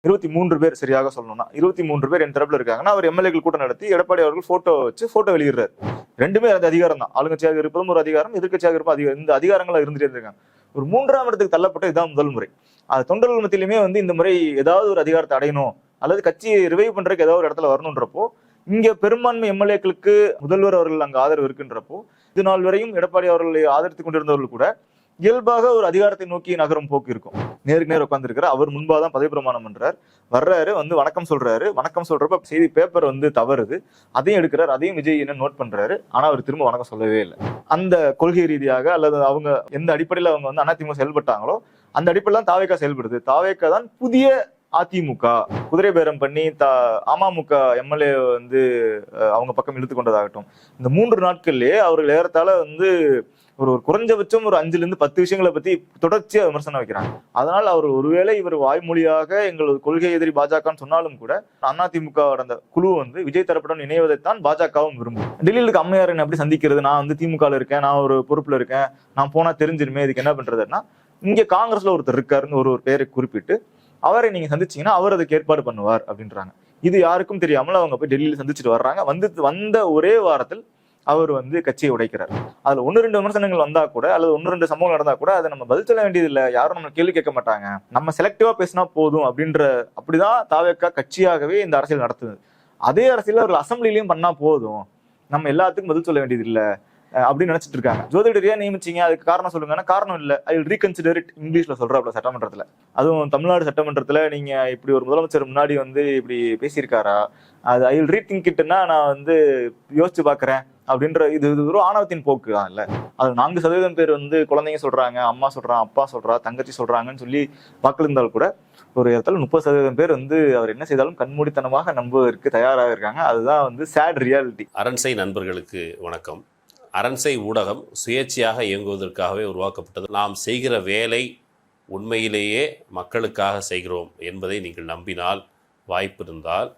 23 பேர் சரியாக சொல்லணும்னா 23 பேர் என் தரப்புல இருக்காங்கன்னா அவர் எம்எல்ஏக்கள் கூட்டம் நடத்தி எடப்பாடி அவர்கள் போட்டோ வச்சு போட்டோ வெளியிடுறாரு. ரெண்டுமே அந்த அதிகாரம் தான். ஆளுங்கட்சியாக இருப்பதும் ஒரு அதிகாரம், எதிர்கட்சியாக இருப்பதும் அதிகாரம். இந்த அதிகாரங்களா இருந்துட்டே இருக்காங்க. ஒரு 3ஆம் இடத்துக்கு தள்ளப்பட்ட இதுதான் முதல் முறை. அது தொண்டர்கள் மத்தியிலுமே இந்த முறை ஏதாவது ஒரு அதிகாரத்தை அடையணும் அல்லது கட்சியை ரிவைவ் பண்றதுக்கு ஏதாவது ஒரு இடத்துல வரணுன்றப்போ இங்க பெரும்பான்மை எம்எல்ஏக்களுக்கு முதல்வர் அவர்கள் அங்க ஆதரவு இருக்குன்றப்போ இது நாள் வரையும் எடப்பாடி அவர்களை ஆதரித்துக் கொண்டிருந்தவர்கள் கூட இயல்பாக ஒரு அதிகாரத்தை நோக்கி நகரும் போக்கு இருக்கும். நேருக்கு நேர் உட்கார்ந்து அவர் முன்பாக தான் பதவி பிரமாணம் பண்றாரு. வர்றாரு, வணக்கம் சொல்றாரு. வணக்கம் சொல்றப்ப செய்தி பேப்பர் தவறுது, அதையும் எடுக்கிறாரு. அதையும் விஜய் என்ன நோட் பண்றாரு. ஆனா அவர் திரும்ப வணக்கம் சொல்லவே இல்லை. அந்த கொள்கை ரீதியாக அல்லது அவங்க எந்த அடிப்படையில் அவங்க அதிமுக செயல்பட்டாங்களோ அந்த அடிப்படையில் தாவேகா செயல்படுது. தாவேகா தான் புதிய அதிமுக. குதிரை பேரம் பண்ணி அமமுக எம்எல்ஏ அவங்க பக்கம் இழுத்து கொண்டதாகட்டும், இந்த 3 நாட்கள்லயே அவர்கள் ஏறத்தாழ ஒரு குறைஞ்சபட்சம் ஒரு 5 to 10 விஷயங்களை பத்தி தொடர்ச்சியா விமர்சனம் வைக்கிறாங்க. அதனால் அவர் ஒருவேளை இவர் வாய்மொழியாக எங்களது கொள்கை எதிரி பாஜகன்னு சொன்னாலும் கூட அதிமுக அந்த குழு விஜய் தரப்புடன் இணைவதைத்தான் பாஜகவும் விரும்பும். டெல்லியிலுக்கு அம்மையார் எப்படி சந்திக்கிறது, நான் திமுக இருக்கேன், நான் ஒரு பொறுப்புல இருக்கேன், நான் போனா தெரிஞ்சிருமே, இதுக்கு என்ன பண்றதுன்னா இங்க காங்கிரஸ்ல ஒருத்தர் இருக்காருன்னு ஒரு பேரை குறிப்பிட்டு அவரை நீங்க சந்திச்சீங்கன்னா அவர் அதுக்கு ஏற்பாடு பண்ணுவார் அப்படின்றாங்க. இது யாருக்கும் தெரியாமல் அவங்க போய் டெல்லியில சந்திச்சுட்டு வர்றாங்க. வந்த ஒரே வாரத்தில் அவர் கட்சியை உடைக்கிறார். அதுல 1-2 விமர்சனங்கள் வந்தா கூட அல்லது 1-2 சம்பவங்கள் நடந்தா கூட அதை நம்ம பதில் சொல்ல வேண்டியது இல்லை, யாரும் நம்ம கேள்வி கேட்க மாட்டாங்க, நம்ம செலக்டிவா பேசினா போதும் அப்படிதான் தாவேகா கட்சியாகவே இந்த அரசியல் நடத்துது. அதே அரசியல் அவர்கள் அசம்பிளிலையும் பண்ணா போதும், நம்ம எல்லாத்துக்கும் பதில் சொல்ல வேண்டியது இல்லை அப்படின்னு நினைச்சிட்டு இருக்காங்க. ஜோதிடரியா நியமிச்சிங்க, அதுக்கு காரணம் சொல்லுங்கன்னா காரணம் இல்ல, ஐ வில் ரீகன்சிடர் இட் இங்கிலீஷ்ல சொல்றாப்ல சட்டமன்றத்துல. அதுவும் தமிழ்நாடு சட்டமன்றத்துல நீங்க இப்படி ஒரு முதலமைச்சர் முன்னாடி இப்படி பேசியிருக்காரா, அது ஐ வில் ரீதிங்க் இட்னா நான் யோசிச்சு பாக்குறேன் அப்படின்ற இது ஒரு ஆணவத்தின் போக்கு தான் இல்ல. அது 4% பேர் குழந்தைங்க சொல்றாங்க, அம்மா சொல்றான், அப்பா சொல்றா, தங்கச்சி சொல்றாங்கன்னு சொல்லி வாக்களித்தால் கூட ஒரு இடத்துல 30% பேர் அவர் என்ன செய்தாலும் கண்மூடித்தனமாக நம்புவதற்கு தயாராக இருக்காங்க. அதுதான் சேட் ரியாலிட்டி. அரண்சை நண்பர்களுக்கு வணக்கம். அரண்சை ஊடகம் சுயேட்சையாக இயங்குவதற்காகவே உருவாக்கப்பட்டது. நாம் செய்கிற வேலை உண்மையிலேயே மக்களுக்காக செய்கிறோம் என்பதை நீங்கள் நம்பினால், வாய்ப்பு இருந்தால்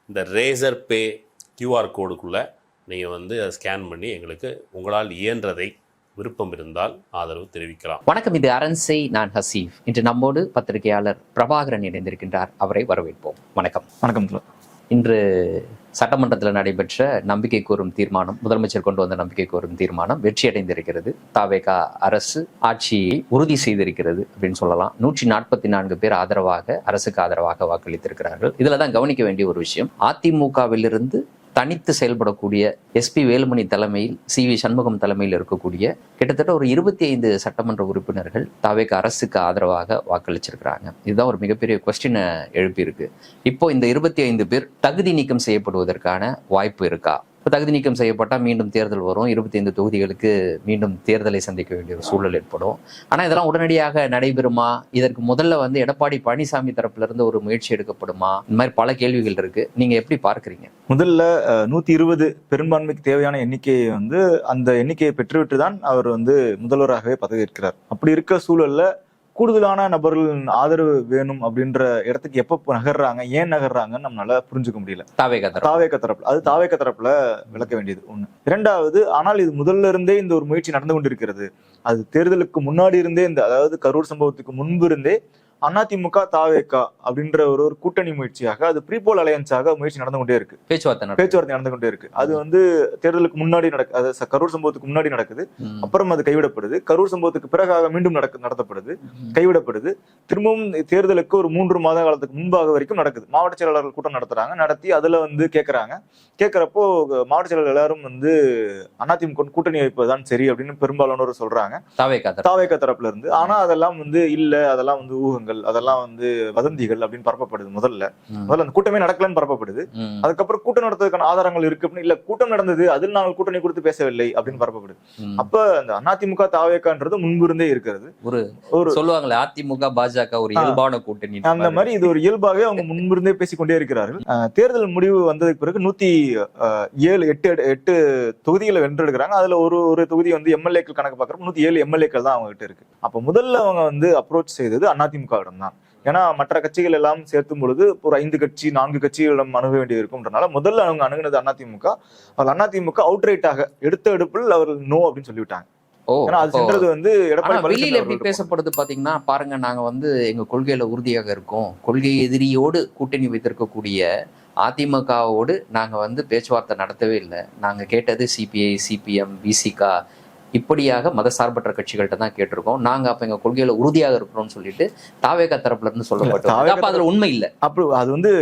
இந்த ரேசர் பே QR கோடுக்குள்ளே நீங்கள் அதை ஸ்கேன் பண்ணி எங்களுக்கு உங்களால் இயன்றதை விருப்பம் இருந்தால் ஆதரவு தெரிவிக்கலாம். வணக்கம், இது அரண்சை. நான் ஹசீஃப். இன்று நம்மோடு பத்திரிகையாளர் பிரபாகரன் இணைந்திருக்கின்றார். அவரை வரவேற்போம். வணக்கம். வணக்கம். இன்று சட்டமன்றத்தில் நடைபெற்ற நம்பிக்கை கோரும் தீர்மானம், முதலமைச்சர் கொண்டு வந்த நம்பிக்கை கோரும் தீர்மானம் வெற்றியடைந்திருக்கிறது. தாவேகா அரசு ஆட்சியை உறுதி செய்திருக்கிறது அப்படின்னு சொல்லலாம். 144 பேர் ஆதரவாக, அரசுக்கு ஆதரவாக வாக்களித்திருக்கிறார்கள். இதுல தான் கவனிக்க வேண்டிய ஒரு விஷயம், அதிமுகவிலிருந்து தனித்து செயல்படக்கூடிய SP வேலுமணி தலைமையில், CV சண்முகம் தலைமையில் இருக்கக்கூடிய கிட்டத்தட்ட ஒரு 25 சட்டமன்ற உறுப்பினர்கள் தாவேகா அரசுக்கு ஆதரவாக வாக்களிச்சிருக்கிறாங்க. இதுதான் ஒரு மிகப்பெரிய கொஸ்டினை எழுப்பியிருக்கு. இப்போ இந்த 25 பேர் தகுதி நீக்கம் செய்யப்படுவதற்கான வாய்ப்பு இருக்கா? இப்போ தகுதி நீக்கம் செய்யப்பட்டால் மீண்டும் தேர்தல் வரும். 25 தொகுதிகளுக்கு மீண்டும் தேர்தலை சந்திக்க வேண்டிய ஒரு சூழல் ஏற்படும். ஆனால் இதெல்லாம் உடனடியாக நடைபெறுமா? இதற்கு முதல்ல எடப்பாடி பழனிசாமி தரப்புல இருந்து ஒரு முயற்சி எடுக்கப்படுமா? இந்த மாதிரி பல கேள்விகள் இருக்கு. நீங்க எப்படி பார்க்குறீங்க? முதல்ல 120 பெரும்பான்மைக்கு தேவையான எண்ணிக்கையை அந்த எண்ணிக்கையை பெற்றுவிட்டு தான் அவர் முதல்வராகவே பதவியேற்கிறார். அப்படி இருக்க சூழல்ல கூடுதலான நபர்களின் ஆதரவு வேணும் அப்படின்ற இடத்துக்கு எப்ப நகர்றாங்க, ஏன் நகர்றாங்கன்னு நம்மளால புரிஞ்சுக்க முடியல. தாவேகா தரப்புல அது தாவேகா தரப்புல விளக்க வேண்டியது ஒண்ணு. இரண்டாவது, ஆனால் இது முதல்ல இருந்தே இந்த ஒரு முயற்சி நடந்து கொண்டிருக்கிறது. அது தேர்தலுக்கு முன்னாடி இருந்தே, அதாவது கரூர் சம்பவத்துக்கு முன்பு இருந்தே அதிமுக தாவேகா அப்படின்ற ஒரு கூட்டணி முயற்சியாக, அது ப்ரீபோல் அலையன்ஸாக முயற்சி நடந்து கொண்டே இருக்கு, பேச்சுவார்த்தை நடந்து கொண்டே இருக்கு. அது தேர்தலுக்கு முன்னாடி கரூர் சம்பவத்துக்கு முன்னாடி நடக்குது, அப்புறம் அது கைவிடப்படுது. கரூர் சம்பவத்துக்கு பிறகாக மீண்டும் நடத்தப்படுது, கைவிடப்படுது. திரும்பவும் தேர்தலுக்கு ஒரு 3 மாத காலத்துக்கு முன்பாக வரைக்கும் நடக்குது. மாவட்ட செயலாளர்கள் கூட்டம் நடத்துறாங்க, நடத்தி அதுல கேட்கிறப்போ மாவட்ட செயலாளர் எல்லாரும் அதிமுக கூட்டணி வைப்பதுதான் சரி அப்படின்னு பெரும்பாலானோர் சொல்றாங்க தாவேகா தரப்புல இருந்து. ஆனா அதெல்லாம் இல்ல, அதெல்லாம் ஊகங்கள், அதெல்லாம் வதந்திகள் அப்படின்னு பரப்பப்படுது. முதல்ல அந்த கூட்டமே நடக்கலன்னு பரப்பப்படுது. அதுக்கப்புறம் கூட்டம் நடத்துறதுக்கான ஆதாரங்கள் இருக்கு அப்படின்னு, இல்ல கூட்டம் நடந்தது, அதில் நாங்கள் கூட்டணி கொடுத்து பேசவில்லை அப்படின்னு பரப்பப்படுது. அப்ப அந்த அதிமுக தாவேகான்றது முன்பு இருந்தே இருக்கிறது. ஒரு சொல்லுவாங்களே, அதிமுக பாஜக ஒரு இயல்பான கூட்டணி, அந்த மாதிரி இது ஒரு இயல்பாகவே அவங்க முன்பிருந்தே பேசிக்கொண்டே இருக்கிறார்கள். தேர்தல் முடிவு வந்ததுக்கு பிறகு 108 தொகுதிகளை வென்றெடுக்கிறாங்க. அதுல ஒரு தொகுதி எம்எல்ஏக்கள் கணக்கு பார்க்கறப்ப 107 எம்எல்ஏக்கள் தான் அவங்க கிட்ட இருக்கு. அப்ப முதல்ல அவங்க அப்ரோச் செய்தது அதிமுக தான். ஏன்னா மற்ற கட்சிகள் எல்லாம் சேர்த்தும் பொழுது ஒரு 5 கட்சி 4 கட்சிகளிடம் அணுக வேண்டியது இருக்கும்ன்றனால முதல்ல அவங்க அணுகுனது அதிமுக. அதிமுக அவுட்ரைட்டாக எடுத்த எடுப்பில் அவர்கள் நோ அப்படின்னு சொல்லிவிட்டாங்க. ஓ, ஏன்னா அது அப்போ சென்றது வந்து ஆனா எடப்பாடி வெளியில பழனிசாமி எப்படி அவர்களுக்கு. பேசப்படுது பாத்தீங்கன்னா, பாருங்க நாங்க வந்து எங்க கொள்கையில உறுதியாக இருக்கோம், கொள்கை எதிரியோடு கூட்டணி வைத்திருக்கக்கூடிய அதிமுகவோடு நாங்க வந்து பேச்சுவார்த்தை நடத்தவே இல்லை, நாங்க கேட்டது சிபிஐ, சிபிஎம், விசிகா இப்படியாக மதசார்பற்ற கட்சிகள்கிட்ட தான் கேட்டிருக்கோம், நாங்க அப்ப எங்க கொள்கையில உறுதியாக இருக்கிறோம்னு சொல்லிட்டு தாவேகா தரப்புல இருந்து சொல்லப்பட்டு தாவேகா அப்ப அதுல உண்மை இல்ல. அப்படி அது வந்து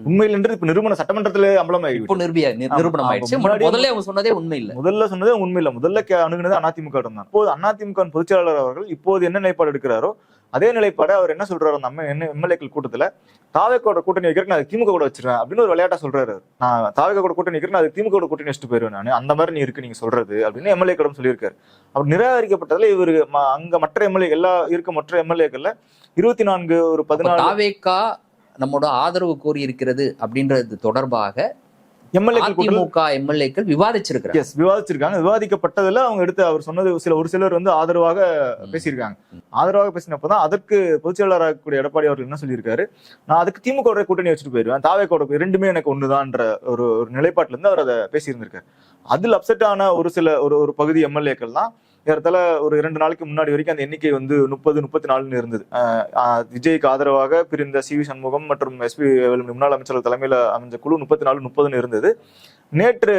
உண்மையில்ன்றது இப்ப நிரூபண சட்டமன்றத்திலே அம்பலமாகி இப்போ நிரூபணம் ஆயிடுச்சு. முதல்ல அவங்க சொன்னதே உண்மை இல்ல. முதல்ல சொன்னதே உண்மை இல்ல. முதல்ல அணுகுனது அதிமுக தான். இப்போது அதிமுக பொதுச் செயலாளர் அவர்கள் இப்போது என்ன நிலைப்பாடு எடுக்கிறாரோ அதே நிலைப்பாடு அவர் என்ன சொல்றாரு, நம்ம என்ன எம்எல்ஏக்கள் கூட்டத்துல தாவேக்காவோட கூட்டணி வைக்கிறேன், நான் திமுக கூட வச்சிருவேன் அப்படின்னு ஒரு விளையாட்டா சொல்றாரு. நான் தாவேக்கா கூட கூட்டணி வைக்கிறேன், அது திமுக கூட கூட்டணி வச்சுட்டு போயிருவேன் நான், அந்த மாதிரி நீ இருக்கு நீங்க சொல்றது அப்படின்னு எம்எல்ஏக்களும் சொல்லியிருக்காரு. அவர் நிராகரிக்கப்பட்டதுல இவரு அங்க மற்ற எம்எல்ஏ எல்லா இருக்க மற்ற எம்எல்ஏக்கள்ல 24 ஒரு 14 தாவேக்கா நம்மோட ஆதரவு கோரி இருக்கிறது அப்படின்றது தொடர்பாக அதிமுக எம்எல்ஏக்கள் விவாதிச்சிருக்காங்க. விவாதிச்சிருக்காங்க. விவாதிக்கப்பட்டதுல அவங்க எடுத்து அவர் சொன்னது ஒரு சிலர் வந்து ஆதரவாக பேசியிருக்காங்க. ஆதரவாக பேசினப்பதான் அதற்கு பொதுச் செயலாளராக இருக்கக்கூடிய எடப்பாடி அவர்கள் என்ன சொல்லியிருக்காரு, நான் அதுக்கு திமுக கூட்டணி வச்சுட்டு போயிருவேன், தாவேக்கோட ரெண்டுமே எனக்கு ஒண்ணுதான்ற ஒரு நிலைப்பாட்டுல இருந்து அவர் அதை பேசியிருந்திருக்காரு. அதில் அப்செட் ஆன ஒரு பகுதி எம்எல்ஏக்கள் தான் ஏறத்தாழ ஒரு 2 நாளைக்கு முன்னாடி வரைக்கும் அந்த எண்ணிக்கை வந்து 30-34 இருந்தது. விஜய்க்கு ஆதரவாக பிரிந்த சி வி சண்முகம் மற்றும் எஸ்பி முன்னாள் அமைச்சர்கள் தலைமையில அமைஞ்ச குழு 34-30 இருந்தது. நேற்று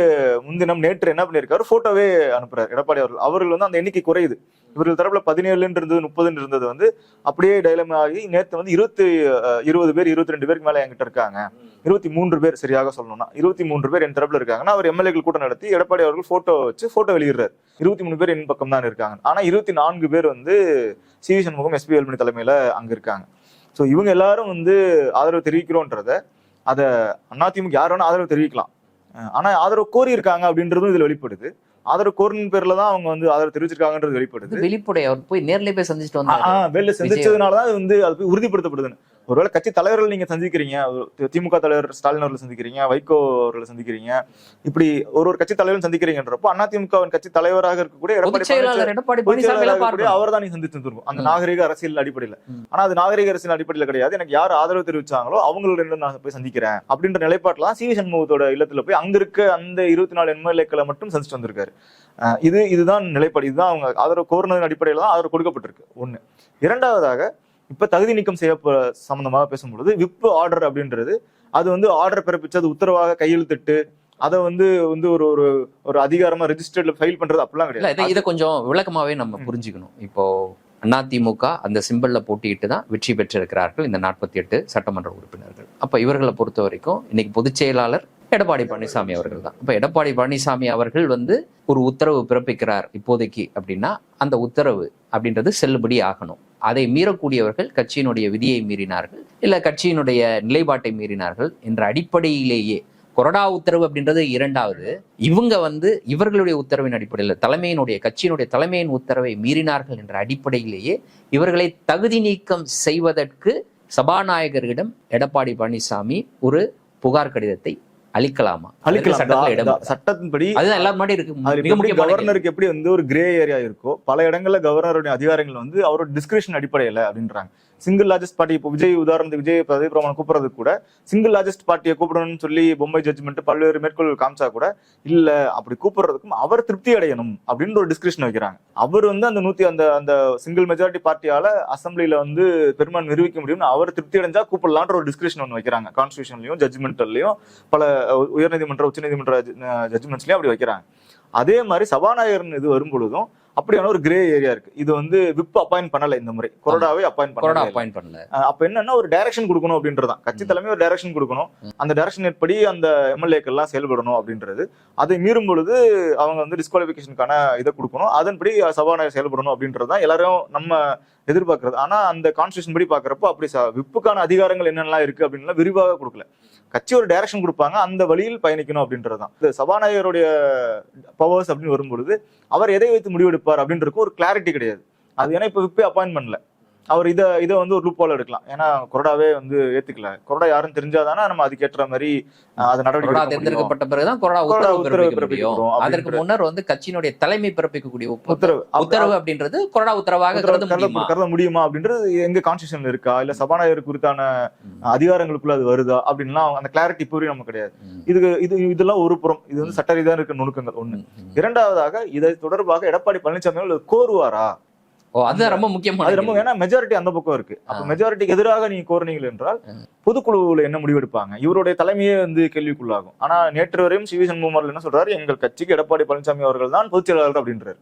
என்ன பண்ணியிருக்காரு, போட்டோவே அனுப்புறாரு எடப்பாடி அவர்கள் வந்து அந்த எண்ணிக்கை குறையுது. இவர்கள் தரப்புல 17 இருந்தது, 30 இருந்தது வந்து அப்படியே டைலம் ஆகி நேற்று வந்து 20 பேர் 22 பேருக்கு மேல என்கிட்ட இருக்காங்க, 23 பேர் சரியாக சொல்லணும்னா 23 பேர் என் தரப்புல இருக்காங்கன்னா அவர் எம்எல்ஏக்கள் கூட்டம் நடத்தி எடப்பாடி அவர்கள் போட்டோ வெளியிடுறாரு. 23 பேர் என் பக்கம் தான் இருக்காங்க. ஆனா 24 பேர் வந்து C V Shanmugam, SP Velumani தலைமையில அங்க இருக்காங்க. சோ இவங்க எல்லாரும் வந்து ஆதரவு தெரிவிக்கிறோன்றத அத அதிமுக யார் வேணா ஆதரவு தெரிவிக்கலாம், ஆனா ஆதரவு கோரி இருக்காங்க அப்படின்றதும் இதுல வெளிப்படுது. ஆதரவு கோரின் பேர்ல தான் அவங்க வந்து ஆதரவு தெரிவிச்சிருக்காங்கன்றது வெளிப்படுது. வெளிப்படை அவர் போய் நேர்ல போய் சந்திச்சுட்டு வந்தாரு. வெளில சந்திச்சதுனாலதான் அது வந்து அது போய் உறுதிப்படுத்தப்படுதுன்னு. ஒருவேளை கட்சி தலைவர்கள் நீங்க சந்திக்கிறீங்க, திமுக தலைவர் ஸ்டாலின் அவர்கள் சந்திக்கிறீங்க, வைகோ அவர்களை சந்திக்கிறீங்க, இப்படி ஒரு கட்சி தலைவரும் சந்திக்கிறீங்கன்றப்போ அதிமுகவின் கட்சி தலைவராக இருக்கக்கூடிய எடப்பாடி பழனிசாமி அவர் தான் நீங்க சந்திச்சிருக்கும் அந்த நாகரிக அரசியல் அடிப்படையில. ஆனா அது நாகரிக அரசியல் அடிப்படையில கிடையாது. எனக்கு யார் ஆதரவு தெரிவிச்சாங்களோ அவங்களோட நான் போய் சந்திக்கிறேன் அப்படின்ற நிலைப்பாட்டுல சி வி சண்முகத்தோட இல்லத்துல போய் அங்க இருக்க அந்த 24 எம்எல்ஏக்களை மட்டும் சந்திச்சுட்டு வந்திருக்காரு. இதுதான் நிலைப்பாடு. இதுதான் அவங்க ஆதரவு கோரினதன் அடிப்படையில தான் ஆதரவு கொடுக்கப்பட்டிருக்கு. ஒண்ணு. இரண்டாவதாக இப்ப தகுதி நீக்கம் செய்ய சம்பந்தமாக பேசும்பொழுது விப் ஆர்டர் அப்படின்றது அது வந்து ஆர்டர் பிறப்பிச்சு அது உத்தரவாக கையெழுத்திட்டு அதை வந்து ஒரு அதிகாரமா ரெஜிஸ்டர்ல ஃபைல் பண்றது அப்படிலாம் கிடையாது. இதை கொஞ்சம் விளக்கமாவே நம்ம புரிஞ்சுக்கணும். இப்போ அதிமுக அந்த சிம்பிள்ல போட்டிட்டு தான் வெற்றி பெற்றிருக்கிறார்கள் இந்த 48 சட்டமன்ற உறுப்பினர்கள். அப்ப இவர்களை பொறுத்த வரைக்கும் இன்னைக்கு பொதுச் செயலாளர் எடப்பாடி பழனிசாமி அவர்கள் தான். இப்ப எடப்பாடி பழனிசாமி அவர்கள் வந்து ஒரு உத்தரவு பிறப்பிக்கிறார் இப்போதைக்கு அப்படின்னா அந்த உத்தரவு அப்படின்றது செல்லுபடி ஆகணும். அதை மீறக்கூடியவர்கள் கட்சியினுடைய விதியை மீறினார்கள், இல்ல கட்சியினுடைய நிலைப்பாட்டை மீறினார்கள் என்ற அடிப்படையிலேயே கொறடா உத்தரவு அப்படின்றது இரண்டாவது. இவங்க வந்து இவர்களுடைய உத்தரவின் அடிப்படையில் கட்சியினுடைய தலைமையின் உத்தரவை மீறினார்கள் என்ற அடிப்படையிலேயே இவர்களை தகுதி நீக்கம் செய்வதற்கு சபாநாயகரிடம் எடப்பாடி பழனிசாமி ஒரு புகார் கடிதத்தை அளிக்கலாம். சட்டத்தின்படி அதுதான் எல்லாரும் முன்னாடி இருக்கு. கவர்னருக்கு எப்படி வந்து ஒரு கிரே ஏரியா இருக்கோ பல இடங்கள்ல கவர்னருடைய அதிகாரங்கள் வந்து அவரோட டிஸ்கிரிப்ஷன் அடிப்படையில அப்படின்றாங்க. சிங்கிள் லார்ஜஸ்ட் பார்ட்டி இப்போ விஜய் பதவி பிரமாணம் கூப்பிடுறது கூட சிங்கிள் லார்ஜஸ்ட் பார்ட்டியை கூப்பிடணும்னு சொல்லி பொம்மை ஜட்ஜ்மெண்ட் பல்வேறு மேற்கோள் காமிச்சா கூட இல்ல அப்படி கூப்பிடுறதுக்கும் அவர் திருப்தி அடையணும் அப்படின்னு ஒரு டிஸ்கிரிப்ஷன் வைக்கிறாங்க. அவர் வந்து அந்த சிங்கிள் மெஜாரிட்டி பார்ட்டியால அசம்பிளில வந்து பெரும்பான்மை நிரூபிக்க முடியும்னு அவர் திருப்தி அடைஞ்சா கூப்பிடலான்ற ஒரு டிஸ்கிரிப்ஷன் ஒன்று வைக்கிறாங்க. கான்ஸ்டியூஷன்லயும் ஜட்ஜ்மெண்ட்லயும் பல உயர்நீதிமன்ற உச்சநீதிமன்ற ஜட்ஜ்மெண்ட்ஸ்லயும் அப்படி வைக்கிறாங்க. அதே மாதிரி சபாநாயகர் இது வரும் பொழுதும் அப்படியான ஒரு கிரே ஏரியா இருக்கு. இது வந்து விப் அப்பாயிண்ட் பண்ணல, இந்த முறை கொறடாவே அப்பாயிண்ட் பண்ணல. அப்ப என்னன்னா ஒரு டைரக்ஷன் கொடுக்கணும் அப்படின்றதான், கட்சி தலைமை ஒரு டைரக்ஷன் கொடுக்கணும், அந்த டைரக்ஷன் ஏற்படி அந்த எம்எல்ஏக்கள் எல்லாம் செயல்படணும் அப்படின்றது. அதை மீறும் பொழுது அவங்க வந்து டிஸ்குவாலிபிகேஷனுக்கான இதை கொடுக்கணும், அதன்படி சபாநாயகர் செயல்படணும் அப்படின்றதுதான் எல்லாரும் நம்ம எதிர்பார்க்கறது. ஆனா அந்த கான்ஸ்டியூஷன் படி பாக்குறப்போ அப்படி விப்புக்கான அதிகாரங்கள் என்னெல்லாம் இருக்கு அப்படின்னு விரிவாக கொடுக்கல. கட்சி ஒரு டைரக்ஷன் கொடுப்பாங்க, அந்த வழியில் பயணிக்கணும் அப்படின்றதுதான். இந்த சபாநாயகருடைய பவர்ஸ் அப்படின்னு வரும்பொழுது அவர் எதை வைத்து முடிவெடுப்பார் அப்படின்றதுக்கு ஒரு கிளாரிட்டி கிடையாது. அது ஏன்னா இப்ப விப்பே அப்பாயின்ட் பண்ணல, அவர் இதை வந்து ஒரு லூப் எடுக்கலாம். ஏன்னா கொறடாவே வந்து ஏத்துக்கல, கொறடா யாரும் தெரிஞ்சாதானே நம்ம அதுக்கேற்ற மாதிரி அது நடவடிக்கை தேர்ந்தெடுக்கப்பட்ட பிறகுதான் கொறடா உத்தரவு பிறப்பிக்க முடியும். அதற்கு முன்னர் வந்து கட்சியினுடைய தலைமை பிறப்பிக்கக்கூடிய உத்தரவு அப்படின்றது கொறடா உத்தரவாக கருத முடியுமா அப்படின்றது எங்க கான்ஸ்டிடியூஷன்ல இருக்கா, இல்ல சபாநாயகர் குறித்தான அதிகாரங்களுக்குள்ள அது வருதா அப்படின்லாம் அந்த கிளாரிட்டி இப்போதையும் நமக்கு கிடையாது. இதெல்லாம் ஒரு புறம், இது வந்து சட்ட ரீதியாக இருக்க நுணுக்கங்கள் ஒண்ணு. இரண்டாவதாக இதை தொடர்பாக எடப்பாடி பழனிசாமி அவர்கள் கோருவாரா? அதுதான் ரொம்ப முக்கியமான. ஏன்னா மெஜாரிட்டி அந்த பக்கம் இருக்கு. அப்ப மெஜாரிட்டிக்கு எதிராக நீங்க கோரினீங்க என்றால் பொதுக்குழுவுல என்ன முடிவெடுப்பாங்க? இவருடைய தலைமையே வந்து கேள்விக்குள்ளாகும். ஆனா நேற்று வரையும் சி வி சண்முகமாறல் என்ன சொல்றாரு, எங்கள் கட்சிக்கு எடப்பாடி பழனிசாமி அவர்கள் தான் பொதுச் செயலாளர் அப்படின்றாரு.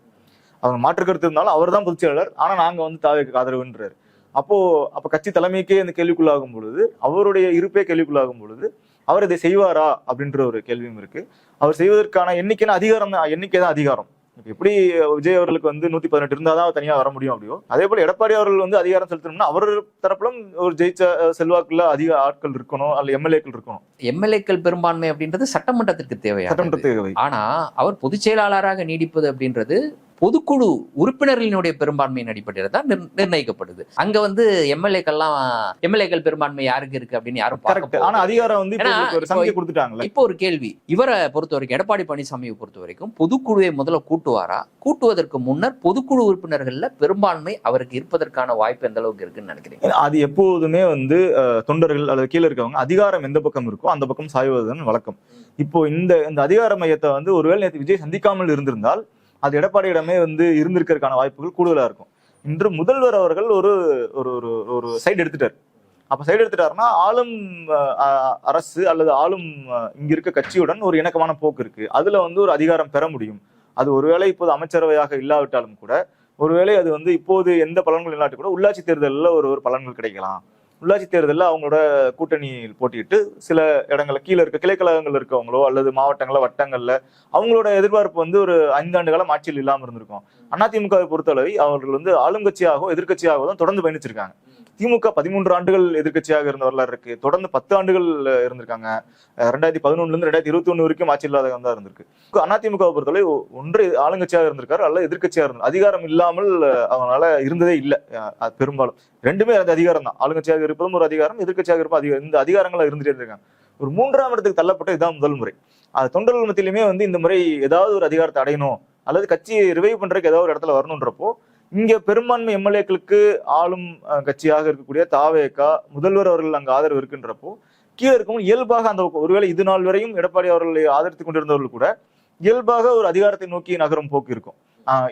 அவங்க மாற்று கருத்து இருந்தாலும் அவர் தான் பொதுச் செயலாளர், ஆனா நாங்க வந்து தாவேக்கு ஆதரவுன்றாரு. அப்ப கட்சி தலைமைக்கே இந்த கேள்விக்குள்ளாகும் பொழுது, அவருடைய இருப்பே கேள்விக்குள்ளாகும் பொழுது அவர் இதை செய்வாரா அப்படின்ற ஒரு கேள்வியும் இருக்கு. அவர் செய்வதற்கான எண்ணிக்கை தான் அதிகாரம். எப்படி விஜய் அவர்களுக்கு வந்து 118 இருந்தாதான் தனியா வர முடியும் அப்படியோ, அதே போல எடப்பாடி அவர்கள் வந்து அதிகாரம் செலுத்தணும்னா அவர் தரப்பிலும் ஒரு ஜெயிச்ச செல்வாக்குள்ள அதிக ஆட்கள் இருக்கணும், அல்ல எம்எல்ஏக்கள் இருக்கணும். எம்எல்ஏக்கள் பெரும்பான்மை அப்படின்றது சட்டமன்றத்திற்கு தேவை. ஆனா அவர் பொதுச் செயலாளராக நீடிப்பது அப்படின்றது பொதுக்குழு உறுப்பினர்களினுடைய பெரும்பான்மையின் அடிப்படையில் தான் நிர்ணயிக்கப்படுது. அங்க வந்து எம்எல்ஏக்கள் பெரும்பான்மை யாருக்கு இருக்கு அப்படின்னு யாரும் பார்க்க. ஆனா அதிகாரம் வந்து கொடுத்துட்டாங்க. இப்போ ஒரு கேள்வி, இவரை பொறுத்த வரைக்கும், எடப்பாடி பழனிசாமியை பொறுத்த வரைக்கும் பொதுக்குழுவை முதல்ல கூட்டுவாரா? கூட்டுவதற்கு முன்னர் பொதுக்குழு உறுப்பினர்கள்ல பெரும்பான்மை அவருக்கு இருப்பதற்கான வாய்ப்பு எந்த அளவுக்கு இருக்குன்னு நினைக்கிறீங்க? அது எப்போதுமே வந்து தொண்டர்கள் அல்லது கீழே இருக்கவங்க அதிகாரம் எந்த பக்கம் இருக்கோ அந்த பக்கம் சாய்வதுதான் வழக்கம். இப்போ இந்த அதிகார மையத்தை வந்து ஒருவேளை நேற்று விஜய் சந்திக்காமல் இருந்திருந்தால் அது எடப்பாடியிடமே வந்து இருந்திருக்கிறதுக்கான வாய்ப்புகள் கூடுதலா இருக்கும். இன்று முதல்வர் அவர்கள் ஒரு ஒரு சைடு எடுத்துட்டார். அப்ப சைடு எடுத்துட்டாருன்னா ஆளும் அரசு அல்லது ஆளும் இங்க இருக்க கட்சியுடன் ஒரு இணக்கமான போக்கு இருக்கு. அதுல வந்து ஒரு அதிகாரம் பெற முடியும். அது ஒருவேளை இப்போது அமைச்சரவையாக இல்லாவிட்டாலும் கூட, ஒருவேளை அது வந்து இப்போது எந்த பலன்கள் இல்லாட்டி கூட உள்ளாட்சி தேர்தலில் ஒரு பலன்கள் கிடைக்கலாம். உள்ளாட்சி தேர்தலில் அவங்களோட கூட்டணியில் போட்டிட்டு சில இடங்கள்ல கீழே இருக்க கிளைக்கழகங்கள் இருக்கவங்களோ அல்லது மாவட்டங்கள வட்டங்கள்ல அவங்களோட எதிர்பார்ப்பு வந்து ஒரு 5 ஆண்டு காலம் ஆட்சியில் இல்லாமல் இருந்திருக்கும். அதிமுகவை பொறுத்தளவை அவர்கள் வந்து ஆளுங்கட்சியாகவோ எதிர்கட்சியாகவோ தான் தொடர்ந்து பயணிச்சிருக்காங்க. திமுக 13 ஆண்டுகள் எதிர்கட்சியாக இருந்த வரலாறு இருக்கு. தொடர்ந்து 10 ஆண்டுகள் இருந்திருக்காங்க. 2011 இருந்து 2021 வரைக்கும் ஆட்சி இல்லாத தான் இருந்திருக்கு. அதிமுகவை பொறுத்தவரை ஒன்று ஆளுங்கட்சியாக இருந்திருக்காரு அல்ல எதிர்கட்சியாக இருந்தது. அதிகாரம் இல்லாமல் அவங்களால இருந்ததே இல்லை. பெரும்பாலும் ரெண்டுமே அந்த அதிகாரம் தான். ஆளுங்கட்சியாக இருப்பதும் ஒரு அதிகாரம், எதிர்கட்சியாக இருப்பதும் இந்த அதிகாரங்களா இருந்துட்டே இருக்காங்க. ஒரு 3ஆம் இடத்துக்கு தள்ளப்பட்ட இதுதான் முதல் முறை. தொண்டர்கள் மத்தியிலுமே வந்து இந்த முறை ஏதாவது ஒரு அதிகாரத்தை அடையணும் அல்லது கட்சியை ரிவைவ் பண்றதுக்கு ஏதாவது ஒரு இடத்துல வரணுன்றப்போ இங்க பெரும்பான்மை எம்எல்ஏக்களுக்கு ஆளும் கட்சியாக இருக்கக்கூடிய தாவேகா முதல்வர் அவர்கள் அங்க ஆதரவு இருக்குன்றப்போ கீழே இருக்கும் இயல்பாக அந்த ஒருவேளை இது நாள் வரையும் எடப்பாடி அவர்களை ஆதரித்துக் கொண்டிருந்தவர்கள் கூட இயல்பாக ஒரு அதிகாரத்தை நோக்கி நகரும் போக்கு இருக்கும்.